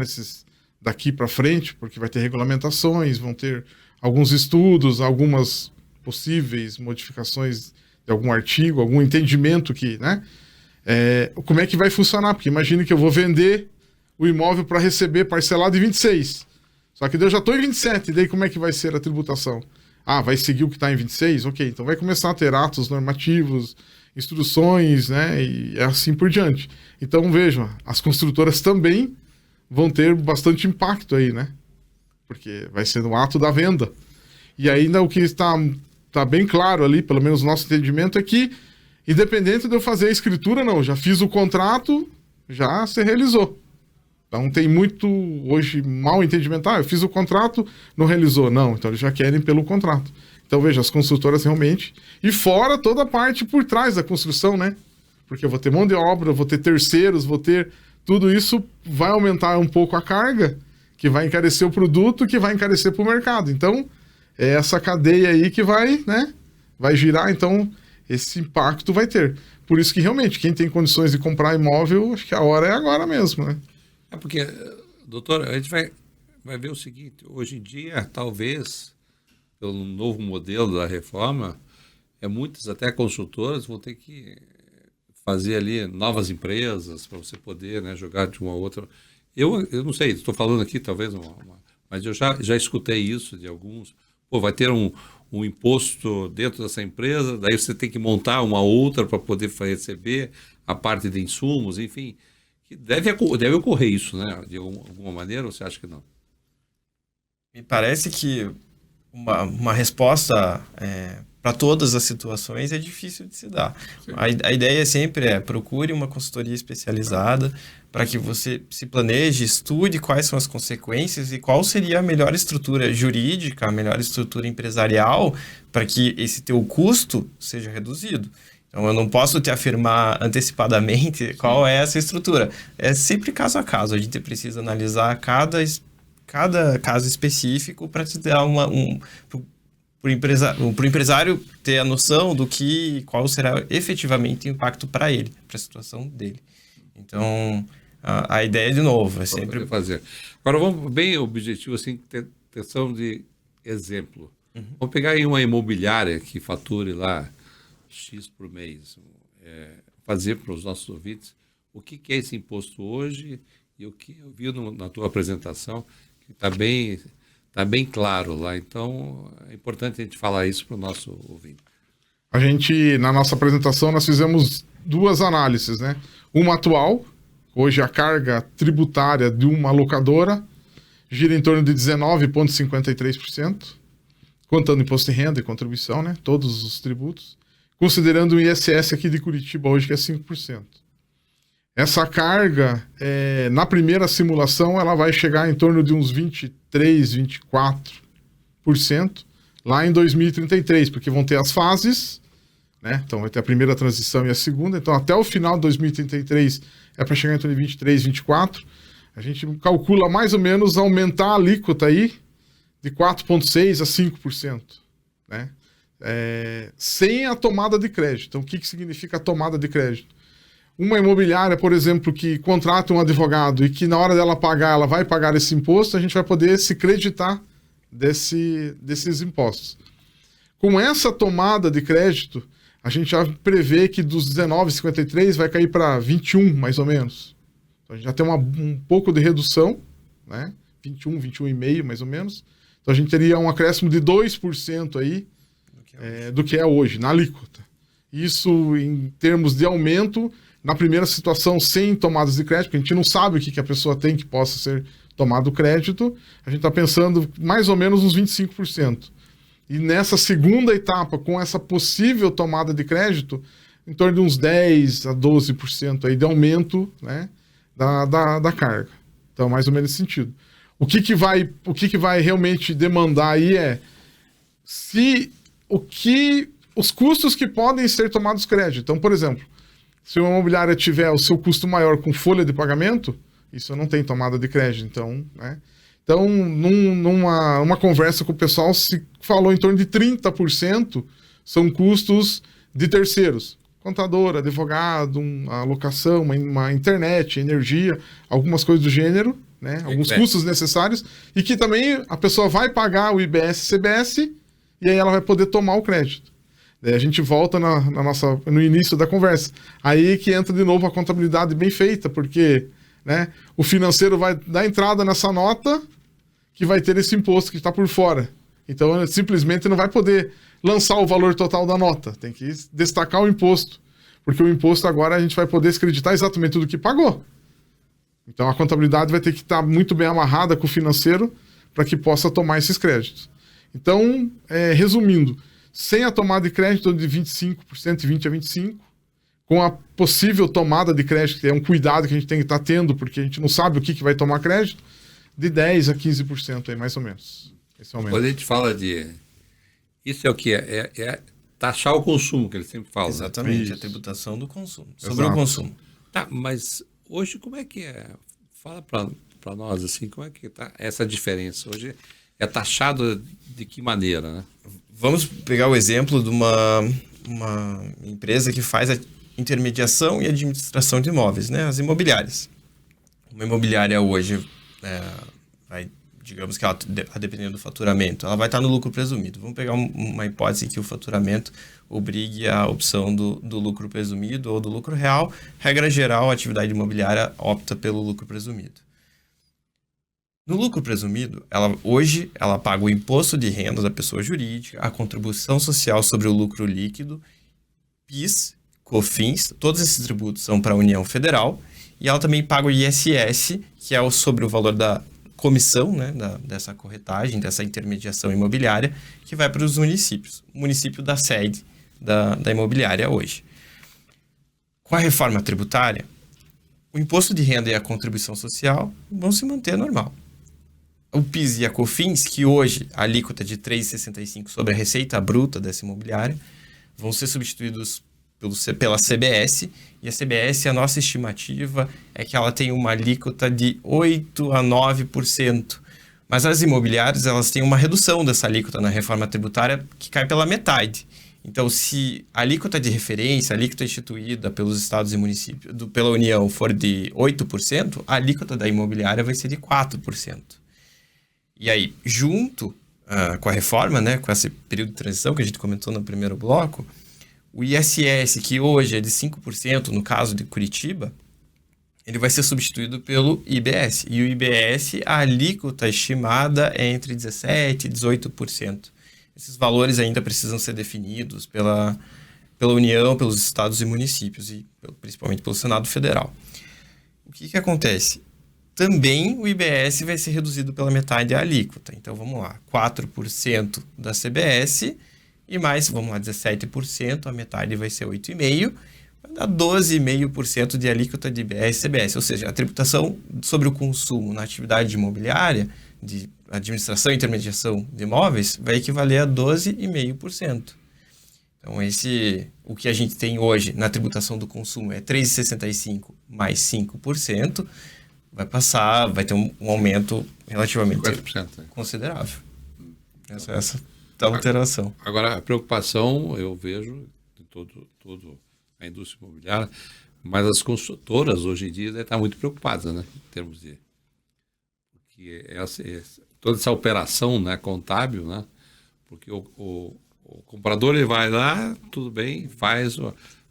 daqui para frente, porque vai ter regulamentações, vão ter alguns estudos, algumas possíveis modificações de algum artigo, algum entendimento que, né? Como é que vai funcionar? Porque imagine que eu vou vender o imóvel para receber parcelado em 26. Só que eu já estou em 27, e daí como é que vai ser a tributação? Ah, vai seguir o que está em 26? Ok, então vai começar a ter atos normativos, instruções, né? E assim por diante. Então, vejam, as construtoras também vão ter bastante impacto aí, né? Porque vai ser no ato da venda. E ainda o que está bem claro ali, pelo menos o nosso entendimento, é que, independente de eu fazer a escritura, não, já fiz o contrato, já se realizou. Então tem muito, hoje, mal entendimento. Eu fiz o contrato, não realizou. Não, então eles já querem pelo contrato. Então, veja, as construtoras realmente... E fora toda a parte por trás da construção, né? Porque eu vou ter mão de obra, eu vou ter terceiros, vou ter... Tudo isso vai aumentar um pouco a carga, que vai encarecer o produto, que vai encarecer para o mercado. Então, é essa cadeia aí que vai, né? Vai girar, então, esse impacto vai ter. Por isso que, realmente, quem tem condições de comprar imóvel, acho que a hora é agora mesmo, né? Porque, doutor, a gente vai ver o seguinte, hoje em dia, talvez, pelo novo modelo da reforma, muitas até consultoras vão ter que fazer ali novas empresas para você poder, né, jogar de uma a outra. Eu não sei, estou falando aqui talvez, mas eu já escutei isso de alguns. Pô, vai ter um imposto dentro dessa empresa, daí você tem que montar uma outra para poder receber a parte de insumos, enfim. Deve ocorrer isso, né? De alguma maneira, ou você acha que não? Me parece que uma resposta para todas as situações é difícil de se dar. A ideia sempre procure uma consultoria especializada para que você se planeje, estude quais são as consequências e qual seria a melhor estrutura jurídica, a melhor estrutura empresarial para que esse teu custo seja reduzido. Então, eu não posso te afirmar antecipadamente qual é essa estrutura. É sempre caso a caso. A gente precisa analisar cada caso específico para te dar para o empresário ter a noção qual será efetivamente o impacto para ele, para a situação dele. Então, a ideia, de novo, é sempre... fazer. Agora, vamos bem objetivo, assim, questão de exemplo. Vamos pegar aí uma imobiliária que fature lá X por mês, fazer para os nossos ouvintes o que é esse imposto hoje e o que eu vi na tua apresentação, que está bem claro lá. Então, é importante a gente falar isso para o nosso ouvinte. A gente, na nossa apresentação, nós fizemos duas análises, né? Uma atual, hoje a carga tributária de uma locadora gira em torno de 19,53%, contando imposto de renda e contribuição, né? Todos os tributos, considerando o ISS aqui de Curitiba hoje, que é 5%. Essa carga, na primeira simulação, ela vai chegar em torno de uns 23, 24% lá em 2033, porque vão ter as fases, né? Então vai ter a primeira transição e a segunda. Então até o final de 2033 é para chegar em torno de 23, 24%. A gente calcula mais ou menos aumentar a alíquota aí de 4,6% a 5%, né? Sem a tomada de crédito. Então o que significa a tomada de crédito? Uma imobiliária, por exemplo, que contrata um advogado e que na hora dela pagar, ela vai pagar esse imposto, a gente vai poder se creditar desses impostos. Com essa tomada de crédito, a gente já prevê que dos 19,53 vai cair para 21, mais ou menos. Então a gente já tem um pouco de redução, né? 21, 21,5 mais ou menos. Então a gente teria um acréscimo de 2% aí do que é hoje, na alíquota. Isso em termos de aumento, na primeira situação sem tomadas de crédito, porque a gente não sabe o que a pessoa tem que possa ser tomado crédito, a gente está pensando mais ou menos uns 25%. E nessa segunda etapa, com essa possível tomada de crédito, em torno de uns 10% a 12% aí de aumento, né, da carga. Então, mais ou menos nesse sentido. O que vai realmente demandar aí os custos que podem ser tomados crédito. Então, por exemplo, se uma imobiliária tiver o seu custo maior com folha de pagamento, isso não tem tomada de crédito. Então, né? Então, numa conversa com o pessoal, se falou em torno de 30% são custos de terceiros. Contador, advogado, a locação, uma internet, energia, algumas coisas do gênero, né? Alguns custos necessários. E que também a pessoa vai pagar o IBS-CBS e aí ela vai poder tomar o crédito. Daí a gente volta no início da conversa. Aí que entra de novo a contabilidade bem feita, porque, né, o financeiro vai dar entrada nessa nota que vai ter esse imposto que está por fora. Então, ele simplesmente não vai poder lançar o valor total da nota. Tem que destacar o imposto. Porque o imposto agora a gente vai poder descreditar exatamente tudo que pagou. Então, a contabilidade vai ter que estar muito bem amarrada com o financeiro para que possa tomar esses créditos. Então, resumindo, sem a tomada de crédito de 25%, de 20% a 25%, com a possível tomada de crédito, que é um cuidado que a gente tem que estar tendo, porque a gente não sabe o que vai tomar crédito, de 10% a 15% aí, mais ou menos. Esse aumento. Quando a gente fala de... Isso é o que é taxar o consumo, que ele sempre fala. Exatamente, né? a tributação do consumo, Exato. sobre o consumo. Tá, mas hoje como é que é? Fala para nós, assim, como é que tá essa diferença? Hoje é taxado de que maneira, né? Vamos pegar o exemplo de uma empresa que faz a intermediação e administração de imóveis, né? As imobiliárias. Uma imobiliária hoje, vai, digamos que ela, a dependendo do faturamento, ela vai estar no lucro presumido. Vamos pegar uma hipótese que o faturamento obrigue a opção do lucro presumido ou do lucro real. Regra geral, a atividade imobiliária opta pelo lucro presumido. No lucro presumido, hoje ela paga o imposto de renda da pessoa jurídica, a contribuição social sobre o lucro líquido, PIS, COFINS, todos esses tributos são para a União Federal, e ela também paga o ISS, que é sobre o valor da comissão, né, dessa corretagem, dessa intermediação imobiliária, que vai para os municípios. O município da sede da imobiliária hoje. Com a reforma tributária, o imposto de renda e a contribuição social vão se manter normal. O PIS e a COFINS, que hoje a alíquota de 3,65 sobre a receita bruta dessa imobiliária, vão ser substituídos pela CBS, e a CBS, a nossa estimativa é que ela tem uma alíquota de 8% a 9%. Mas as imobiliárias, elas têm uma redução dessa alíquota na reforma tributária que cai pela metade. Então, se a alíquota de referência, a alíquota instituída pelos estados e municípios, pela União, for de 8%, a alíquota da imobiliária vai ser de 4%. E aí, junto com a reforma, né, com esse período de transição que a gente comentou no primeiro bloco, o ISS, que hoje é de 5%, no caso de Curitiba, ele vai ser substituído pelo IBS. E o IBS, a alíquota estimada é entre 17% e 18%. Esses valores ainda precisam ser definidos pela União, pelos estados e municípios, e principalmente pelo Senado Federal. O que acontece? Também o IBS vai ser reduzido pela metade da alíquota. Então, vamos lá, 4% da CBS e mais, vamos lá, 17%, a metade vai ser 8,5%, vai dar 12,5% de alíquota de IBS e CBS. Ou seja, a tributação sobre o consumo na atividade imobiliária, de administração e intermediação de imóveis, vai equivaler a 12,5%. Então, o que a gente tem hoje na tributação do consumo é 3,65% mais 5%, vai ter um aumento relativamente 50%, né? considerável. Essa alteração. Agora, a preocupação, eu vejo, de toda a indústria imobiliária, mas as construtoras, hoje em dia, devem estar muito preocupadas, né? Em termos de... Porque toda essa operação, né, contábil, né? Porque o comprador, ele vai lá, tudo bem, faz...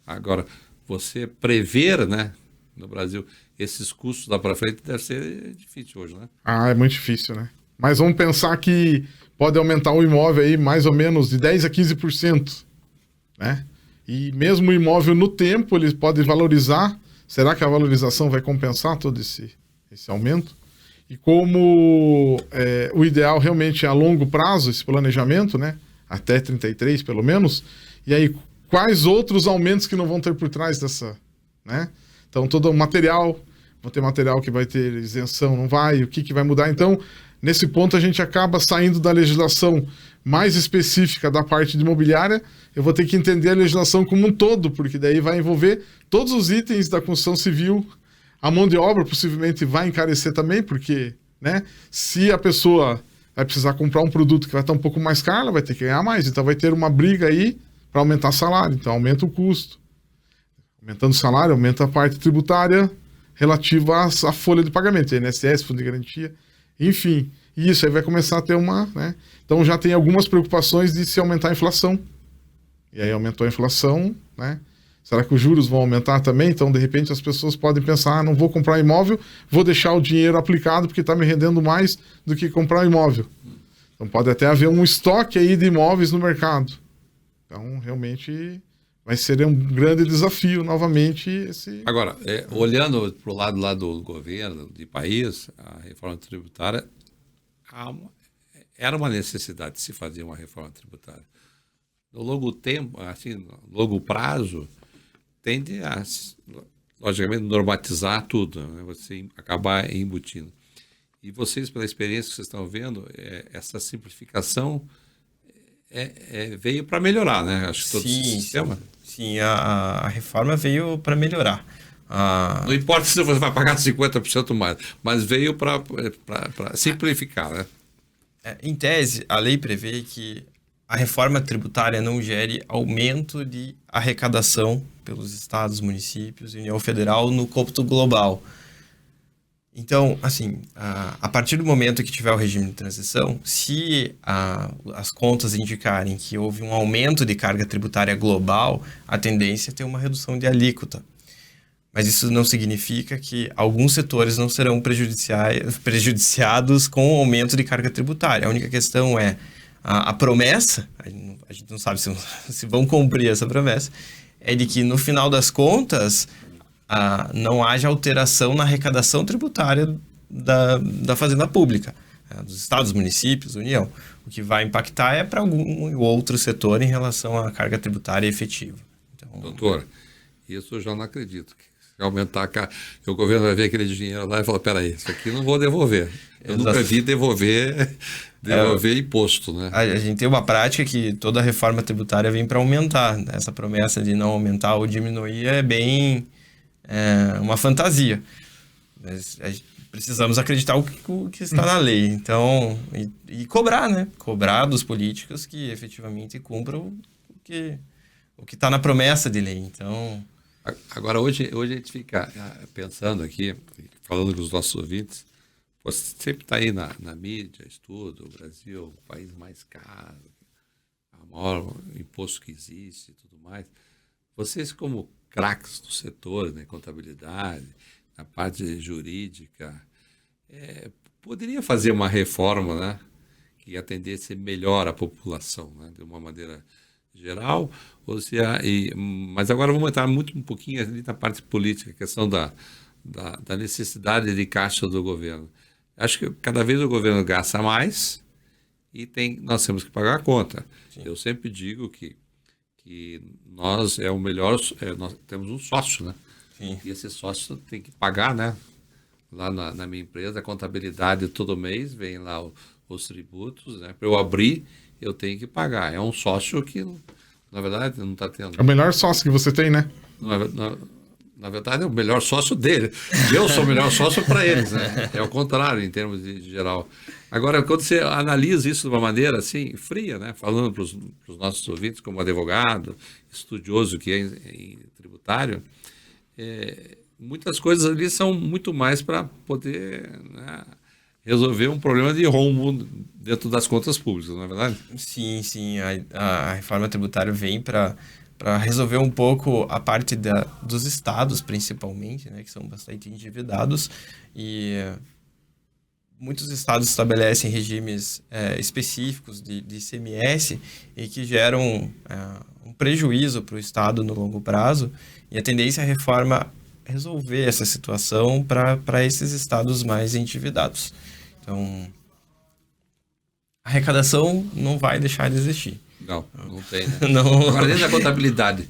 Agora, você prever, né, no Brasil, esses custos lá para frente deve ser difícil hoje, né? É muito difícil, né? Mas vamos pensar que pode aumentar o imóvel aí mais ou menos de 10% a 15%, né? E mesmo o imóvel no tempo, ele pode valorizar. Será que a valorização vai compensar todo esse aumento? E como o ideal realmente é a longo prazo, esse planejamento, né? Até 33, pelo menos. E aí, quais outros aumentos que não vão ter por trás dessa, né? Então, todo o material, vai ter material que vai ter isenção, não vai, o que vai mudar. Então, nesse ponto, a gente acaba saindo da legislação mais específica da parte de imobiliária. Eu vou ter que entender a legislação como um todo, porque daí vai envolver todos os itens da construção civil. A mão de obra possivelmente vai encarecer também, porque, né, se a pessoa vai precisar comprar um produto que vai estar um pouco mais caro, ela vai ter que ganhar mais. Então, vai ter uma briga aí para aumentar o salário. Então, aumenta o custo. Aumentando o salário, aumenta a parte tributária relativa à folha de pagamento, INSS, fundo de garantia, enfim. e isso aí vai começar a ter uma, né? Então já tem algumas preocupações de se aumentar a inflação. E aí aumentou a inflação, né? Será que os juros vão aumentar também? Então, de repente, as pessoas podem pensar, não vou comprar imóvel, vou deixar o dinheiro aplicado porque está me rendendo mais do que comprar imóvel. Então, pode até haver um estoque aí de imóveis no mercado. Então, realmente, vai ser um grande desafio, novamente, esse... Agora, olhando para o lado lá do governo, de país, a reforma tributária, era uma necessidade de se fazer uma reforma tributária. No longo tempo, assim, no longo prazo, tende a, logicamente, normatizar tudo, né? Você acabar embutindo. E vocês, pela experiência que vocês estão vendo, essa simplificação veio para melhorar, né? Acho que todo o sistema. Sim, a reforma veio para melhorar. Não importa se você vai pagar 50% mais, mas veio para simplificar, né? Em tese, a lei prevê que a reforma tributária não gere aumento de arrecadação pelos estados, municípios e União Federal no cômputo global. Então, assim, a partir do momento que tiver o regime de transição, se as contas indicarem que houve um aumento de carga tributária global, a tendência é ter uma redução de alíquota. Mas isso não significa que alguns setores não serão prejudiciados com o aumento de carga tributária. A única questão é a promessa, a gente não sabe se vão cumprir essa promessa, é de que no final das contas não haja alteração na arrecadação tributária da fazenda pública, dos estados, municípios, União. O que vai impactar é para algum outro setor em relação à carga tributária efetiva. Então, doutor, isso eu já não acredito. Se aumentar a carga, o governo vai ver aquele dinheiro lá e falar, peraí, isso aqui não vou devolver. Eu nunca vi devolver imposto, né? A gente tem uma prática que toda reforma tributária vem para aumentar. Essa promessa de não aumentar ou diminuir é bem uma fantasia. Mas precisamos acreditar o que está na lei. Então, e cobrar, né? Cobrar dos políticos que efetivamente cumpram o que está na promessa de lei. Então... Agora, hoje a gente fica pensando aqui, falando com os nossos ouvintes, você sempre está aí na mídia, estuda, o Brasil é o país mais caro, o maior imposto que existe e tudo mais. Vocês, como craques do setor, né, contabilidade, na parte jurídica, poderia fazer uma reforma, né, que atendesse melhor a população, né, de uma maneira geral, mas agora vamos entrar um pouquinho ali na parte política, a questão da necessidade de caixa do governo. Acho que cada vez o governo gasta mais e nós temos que pagar a conta. Sim. Eu sempre digo que nós nós temos um sócio, né? Sim. E esse sócio tem que pagar, né? Lá na minha empresa, a contabilidade todo mês, vem lá os tributos, né? Para eu abrir, eu tenho que pagar. É um sócio que, na verdade, não está tendo. É o melhor sócio que você tem, né? Na verdade, é o melhor sócio dele. Eu sou o melhor sócio para eles, né? É o contrário, em termos de geral. Agora, quando você analisa isso de uma maneira assim, fria, né? Falando para os nossos ouvintes, como advogado, estudioso que é em tributário, muitas coisas ali são muito mais para poder, né, resolver um problema de rombo dentro das contas públicas, não é verdade? Sim. A reforma tributária vem para resolver um pouco a parte dos estados, principalmente, né, que são bastante endividados, e muitos estados estabelecem regimes específicos de ICMS e que geram um prejuízo para o estado no longo prazo, e a tendência é a reforma resolver essa situação para esses estados mais endividados. Então, a arrecadação não vai deixar de existir. Não tem, né? Não. Agora, dentro da contabilidade,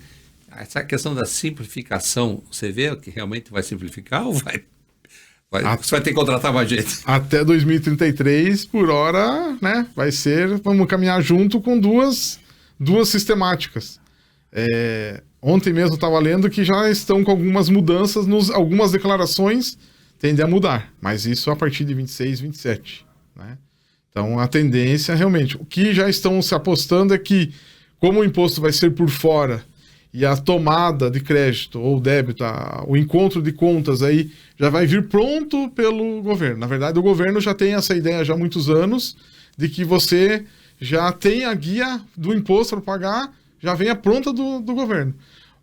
essa questão da simplificação, você vê que realmente vai simplificar ou você vai ter que contratar mais gente? Até 2033, por hora, né? Vamos caminhar junto com duas sistemáticas. Ontem mesmo eu estava lendo que já estão com algumas mudanças, algumas declarações tendem a mudar, mas isso a partir de 26, 27, né? Então a tendência realmente, o que já estão se apostando é que, como o imposto vai ser por fora e a tomada de crédito ou débito, o encontro de contas aí já vai vir pronto pelo governo. Na verdade, o governo já tem essa ideia já há muitos anos de que você já tem a guia do imposto para pagar, já vem a pronta do governo.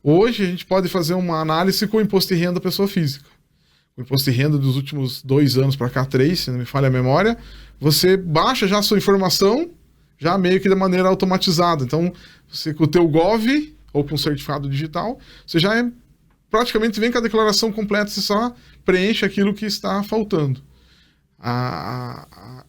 Hoje a gente pode fazer uma análise com o imposto de renda da pessoa física. O imposto de renda dos últimos 2 anos para cá, 3, se não me falha a memória, você baixa já a sua informação, já meio que de maneira automatizada. Então, você com o teu Gov ou com o certificado digital, você já praticamente vem com a declaração completa, você só preenche aquilo que está faltando.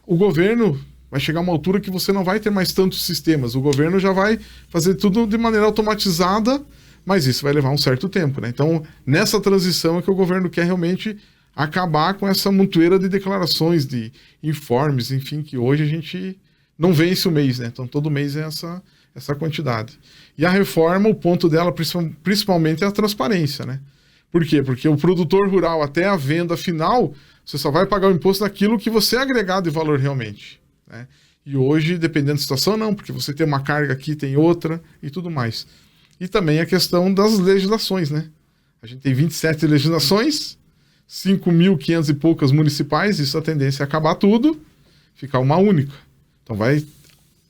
O governo vai chegar a uma altura que você não vai ter mais tantos sistemas. O governo já vai fazer tudo de maneira automatizada, mas isso vai levar um certo tempo, né? Então, nessa transição é que o governo quer realmente acabar com essa montoeira de declarações, de informes, enfim, que hoje a gente não vence o mês, né? Então, todo mês é essa quantidade. E a reforma, o ponto dela, principalmente, é a transparência, né? Por quê? Porque o produtor rural, até a venda final, você só vai pagar o imposto daquilo que você agregar de valor realmente, né? E hoje, dependendo da situação, não, porque você tem uma carga aqui, tem outra e tudo mais. E também a questão das legislações, né? A gente tem 27 legislações, 5.500 e poucas municipais, isso a tendência é acabar tudo, ficar uma única. Então vai,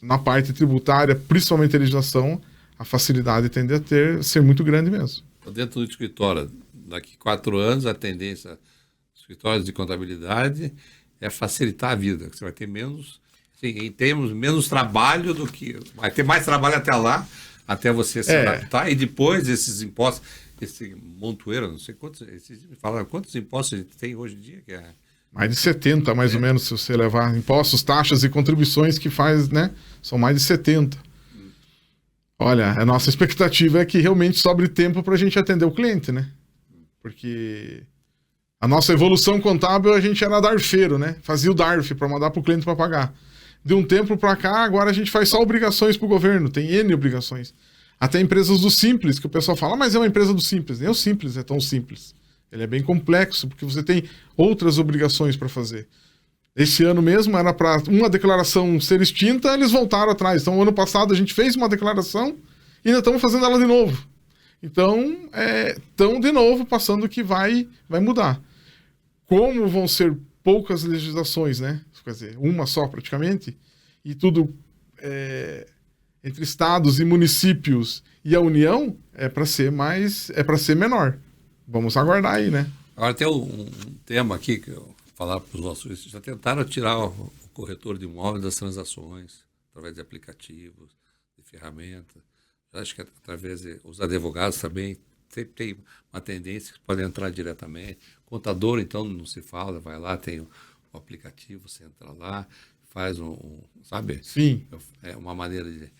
na parte tributária, principalmente a legislação, a facilidade tende a ser muito grande mesmo. Dentro do escritório, daqui 4 anos, a tendência dos escritórios de contabilidade é facilitar a vida. Você vai ter menos, sim, em termos, menos trabalho do que... Vai ter mais trabalho até lá, até você se adaptar, e depois esses impostos, esse montoeiro, não sei quantos, falaram quantos impostos a gente tem hoje em dia, que é... Mais de 70, mais ou menos, se você levar impostos, taxas e contribuições que faz, né? São mais de 70. Olha, a nossa expectativa é que realmente sobre tempo para a gente atender o cliente, né? Porque a nossa evolução contábil, a gente era darfeiro, né? Fazia o DARF para mandar para o cliente para pagar. De um tempo para cá, agora a gente faz só obrigações para o governo, tem N obrigações. Até empresas do Simples, que o pessoal fala, mas é uma empresa do Simples. Nem o Simples é tão simples. Ele é bem complexo, porque você tem outras obrigações para fazer. Esse ano mesmo era para uma declaração ser extinta, eles voltaram atrás. Então, ano passado a gente fez uma declaração e ainda estamos fazendo ela de novo. Então, estão de novo passando que vai mudar. Como vão ser poucas legislações, né? Quer dizer, uma só praticamente, e tudo entre estados e municípios e a União, é para ser menor. Vamos aguardar aí, né? Agora tem um tema aqui que eu vou falar para os nossos... Já tentaram tirar o corretor de imóveis das transações, através de aplicativos, de ferramentas. Eu acho que através os advogados também sempre tem uma tendência que pode entrar diretamente. Contador, então, não se fala, vai lá, tem o aplicativo, você entra lá, faz sabe? Sim. É uma maneira de...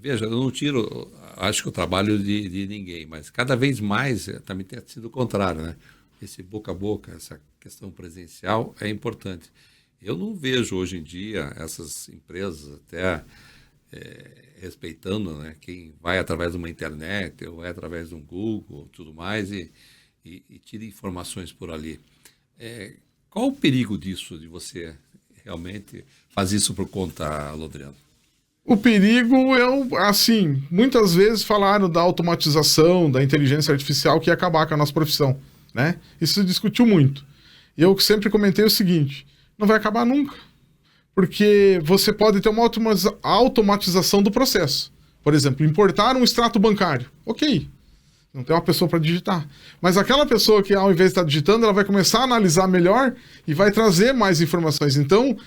Veja, eu não tiro, acho que o trabalho de ninguém, mas cada vez mais também tem sido o contrário, né? Esse boca a boca, essa questão presencial é importante. Eu não vejo hoje em dia essas empresas até respeitando, né, quem vai através de uma internet ou através de um Google tudo mais e tira informações por ali. Qual o perigo disso, de você realmente fazer isso por conta, Londrino? O perigo assim, muitas vezes falaram da automatização, da inteligência artificial que ia acabar com a nossa profissão, né? Isso se discutiu muito. E eu sempre comentei o seguinte, não vai acabar nunca, porque você pode ter uma automatização do processo. Por exemplo, importar um extrato bancário. Ok, não tem uma pessoa para digitar. Mas aquela pessoa que, ao invés de estar digitando, ela vai começar a analisar melhor e vai trazer mais informações. Então,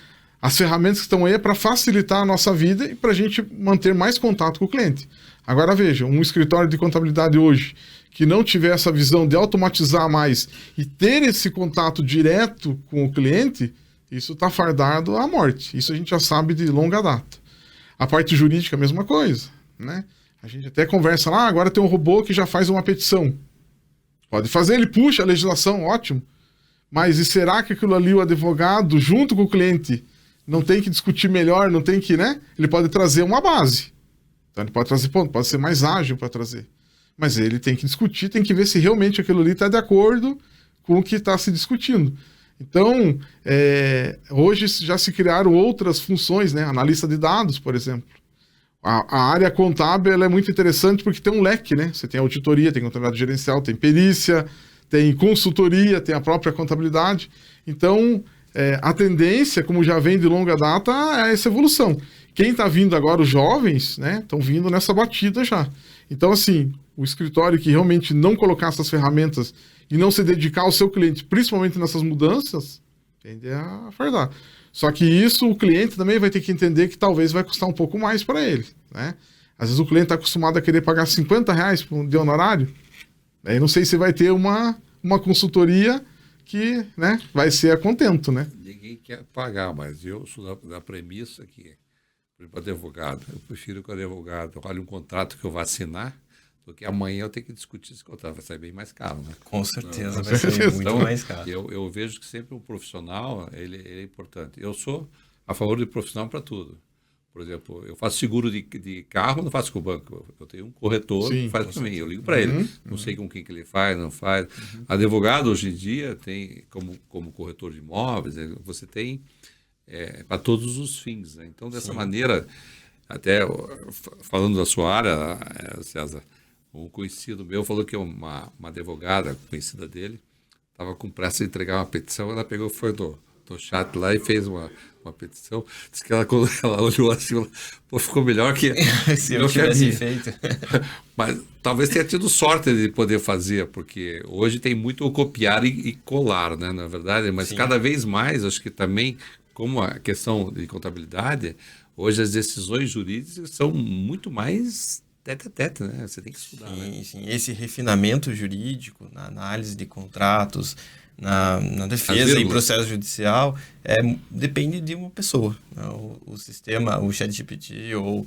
as ferramentas que estão aí é para facilitar a nossa vida e para a gente manter mais contato com o cliente. Agora veja, um escritório de contabilidade hoje que não tiver essa visão de automatizar mais e ter esse contato direto com o cliente, isso está fardado à morte. Isso a gente já sabe de longa data. A parte jurídica, a mesma coisa, né? A gente até conversa lá, agora tem um robô que já faz uma petição. Pode fazer, ele puxa a legislação, ótimo. Mas e será que aquilo ali, o advogado, junto com o cliente, não tem que discutir melhor, não tem que, né? Ele pode trazer uma base. Então ele pode trazer ponto, pode ser mais ágil para trazer. Mas ele tem que discutir, tem que ver se realmente aquilo ali está de acordo com o que está se discutindo. Então, hoje já se criaram outras funções, né? Analista de dados, por exemplo. A área contábil ela é muito interessante porque tem um leque, né? Você tem auditoria, tem contabilidade gerencial, tem perícia, tem consultoria, tem a própria contabilidade. Então, a tendência, como já vem de longa data, é essa evolução. Quem está vindo agora, os jovens, né, estão vindo nessa batida já. Então, assim, o escritório que realmente não colocar essas ferramentas e não se dedicar ao seu cliente, principalmente nessas mudanças, tende a fardar. Só que isso o cliente também vai ter que entender que talvez vai custar um pouco mais para ele, né? Às vezes o cliente está acostumado a querer pagar R$50 de honorário, aí não sei se vai ter uma consultoria que, né, vai ser a contento, né? Ninguém quer pagar, mas eu sou da premissa que, por exemplo, advogado, eu prefiro que o advogado olhe um contrato que eu vou assinar, porque amanhã eu tenho que discutir esse contrato, vai sair bem mais caro, né? Com certeza vai ser muito mais caro. Eu vejo que sempre o profissional, ele é importante. Eu sou a favor de profissional para tudo. Por exemplo, eu faço seguro de carro, não faço com o banco. Eu tenho um corretor que faz para mim. Eu ligo para ele. Não sei com quem que ele faz, não faz. Advogado, hoje em dia, tem como corretor de imóveis, você tem para todos os fins. Né? Então, dessa maneira, até falando da sua área, César, um conhecido meu falou que uma advogada conhecida dele estava com pressa de entregar uma petição, ela pegou, foi do chat lá e fez uma petição. Diz que quando ela olhou assim, ela, pô, ficou melhor que se eu tivesse feito. Mas talvez tenha tido sorte de poder fazer, porque hoje tem muito o copiar e colar, né, na verdade, mas cada vez mais, acho que também, como a questão de contabilidade, hoje as decisões jurídicas são muito mais tete a tete, né? Você tem que estudar. Sim. Esse refinamento jurídico na análise de contratos, na defesa e processo judicial, depende de uma pessoa. O sistema, o ChatGPT ou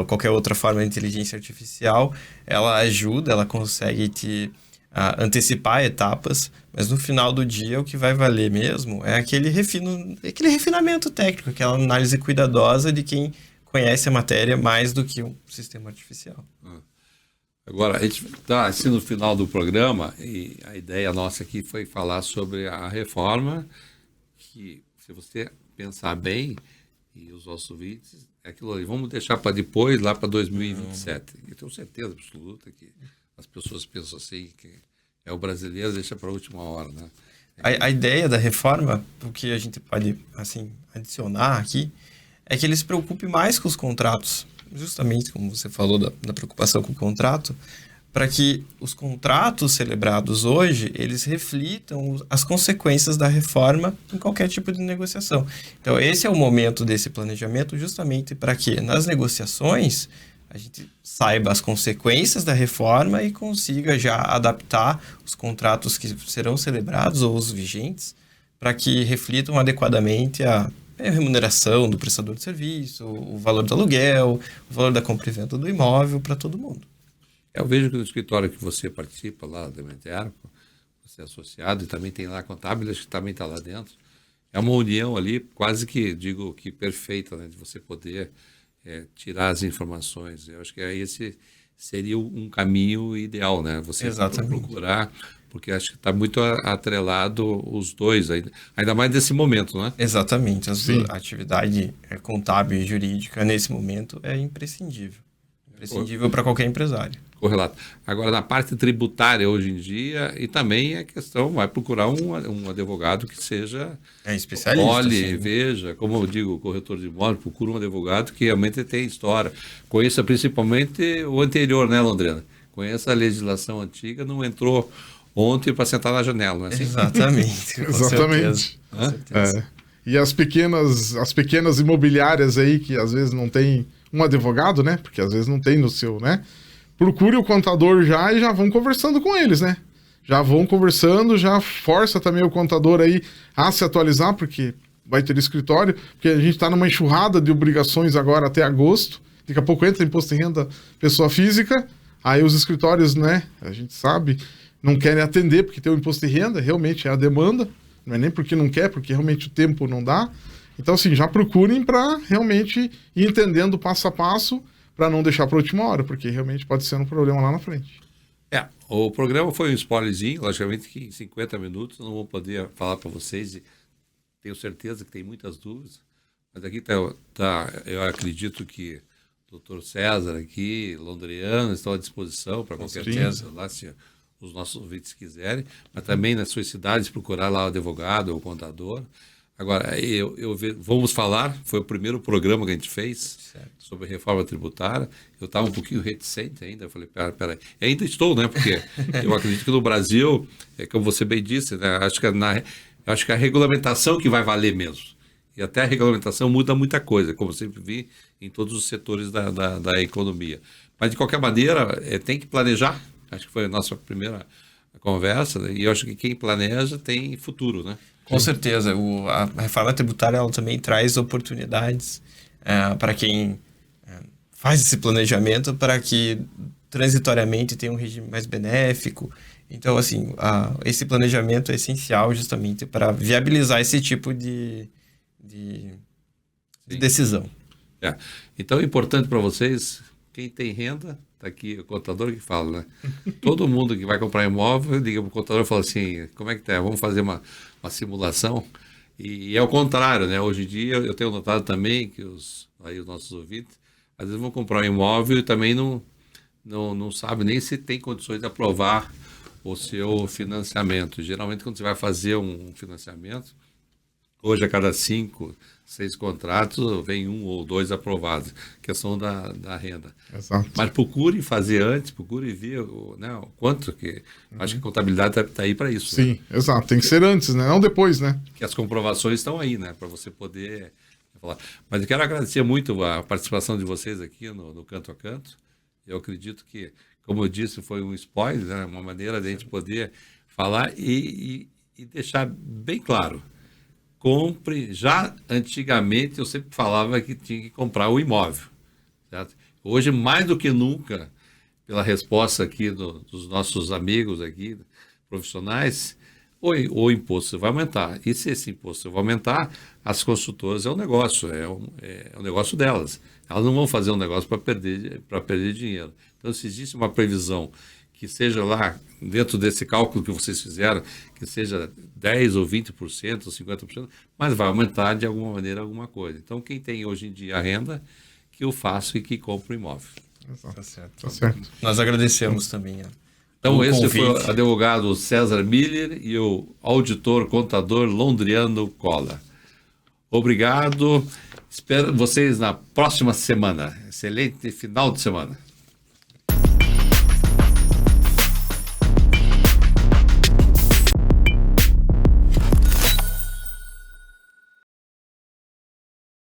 qualquer outra forma de inteligência artificial, ela ajuda, ela consegue te antecipar etapas, mas no final do dia o que vai valer mesmo é aquele refinamento técnico, aquela análise cuidadosa de quem conhece a matéria mais do que um sistema artificial. Agora, a gente está assim no final do programa e a ideia nossa aqui foi falar sobre a reforma que, se você pensar bem, e os nossos ouvintes, é aquilo ali, vamos deixar para depois, lá para 2027. Eu tenho certeza absoluta que as pessoas pensam assim, que o brasileiro deixa para a última hora, né? A ideia da reforma, o que a gente pode assim adicionar aqui, é que ele se preocupe mais com os contratos, justamente como você falou da preocupação com o contrato, para que os contratos celebrados hoje, eles reflitam as consequências da reforma em qualquer tipo de negociação. Então, esse é o momento desse planejamento justamente para que, nas negociações, a gente saiba as consequências da reforma e consiga já adaptar os contratos que serão celebrados ou os vigentes para que reflitam adequadamente a remuneração do prestador de serviço, o valor do aluguel, o valor da compra e venda do imóvel para todo mundo. Eu vejo que no escritório que você participa lá da Meterco, você é associado e também tem lá contábeis que também está lá dentro. É uma união ali quase que, digo que perfeita, né, de você poder tirar as informações. Eu acho que esse seria um caminho ideal, né? Você procurar, porque acho que está muito atrelado os dois, ainda mais nesse momento, né? Exatamente. A atividade contábil e jurídica, nesse momento, é imprescindível. Imprescindível para qualquer empresário. Correlato. Agora, na parte tributária hoje em dia, e também a questão, vai procurar um advogado que seja... especialista. Olhe, veja, como eu digo, o corretor de imóveis, procura um advogado que realmente tem história. Conheça principalmente o anterior, né, Londrina? Conheça a legislação antiga, não entrou ontem para sentar na janela, não é assim? Exatamente. Exatamente. Com certeza. E as pequenas imobiliárias aí, que às vezes não tem um advogado, né? Porque às vezes não tem no seu, né? Procure o contador já e já vão conversando com eles, né? Já vão conversando, já força também o contador aí a se atualizar, porque vai ter escritório, porque a gente está numa enxurrada de obrigações agora até agosto. Daqui a pouco entra imposto de renda pessoa física, aí os escritórios, né? A gente sabe, não querem atender porque tem o imposto de renda, realmente é a demanda, não é nem porque não quer, porque realmente o tempo não dá. Então, assim, já procurem para realmente ir entendendo passo a passo, para não deixar para a última hora, porque realmente pode ser um problema lá na frente. O programa foi um spoilerzinho, logicamente que em 50 minutos não vou poder falar para vocês, e tenho certeza que tem muitas dúvidas, mas aqui tá, eu acredito que doutor César aqui, Londriano, estão à disposição para qualquer coisa lá, se os nossos ouvintes quiserem, mas também nas suas cidades procurar lá o advogado ou o contador. Agora, vamos falar, foi o primeiro programa que a gente fez sobre reforma tributária. Eu estava um pouquinho reticente ainda, eu falei, peraí. Ainda estou, né? Porque eu acredito que no Brasil, como você bem disse, né? Acho que a regulamentação que vai valer mesmo. E até a regulamentação muda muita coisa, como eu sempre vi em todos os setores da economia. Mas, de qualquer maneira, tem que planejar. Acho que foi a nossa primeira conversa, né? E eu acho que quem planeja tem futuro, né? Com certeza. A reforma tributária ela também traz oportunidades para quem faz esse planejamento, para que transitoriamente tenha um regime mais benéfico. Então, assim, esse planejamento é essencial justamente para viabilizar esse tipo de decisão. Então, é importante para vocês, quem tem renda, está aqui o contador que fala, né? Todo mundo que vai comprar imóvel, liga para o contador e fala assim, como é que tá? Vamos fazer uma simulação. E é o contrário, né? Hoje em dia, eu tenho notado também que os nossos ouvintes, às vezes vão comprar um imóvel e também não sabe nem se tem condições de aprovar o seu financiamento. Geralmente, quando você vai fazer um financiamento, hoje a cada 5, 6 contratos vem 1 ou 2 aprovados, questão da renda. Exato. Mas procure fazer antes, procure ver o quanto que... Acho que a contabilidade está aí para isso. Sim, né? Exato. Tem que ser antes, né? Não depois, né? Que as comprovações estão aí, né? Para você poder falar. Mas eu quero agradecer muito a participação de vocês aqui no Canto a Canto. Eu acredito que, como eu disse, foi um spoiler, né? Uma maneira de a gente poder falar e deixar bem claro. Compre, já antigamente eu sempre falava que tinha que comprar o imóvel, certo? Hoje, mais do que nunca, pela resposta aqui dos nossos amigos aqui, profissionais, o imposto vai aumentar. E se esse imposto vai aumentar, as consultoras é um negócio, é um negócio delas. Elas não vão fazer um negócio para perder dinheiro. Então, se existe uma previsão que seja lá, dentro desse cálculo que vocês fizeram, que seja 10% ou 20% ou 50%, mas vai aumentar de alguma maneira alguma coisa. Então, quem tem hoje em dia a renda, que o faça e que compre o imóvel. Tá certo. Tá certo. Nós agradecemos também. Então, esse convite. foi o advogado César Miller e o auditor contador Londriano Cola. Obrigado. Espero vocês na próxima semana. Excelente final de semana.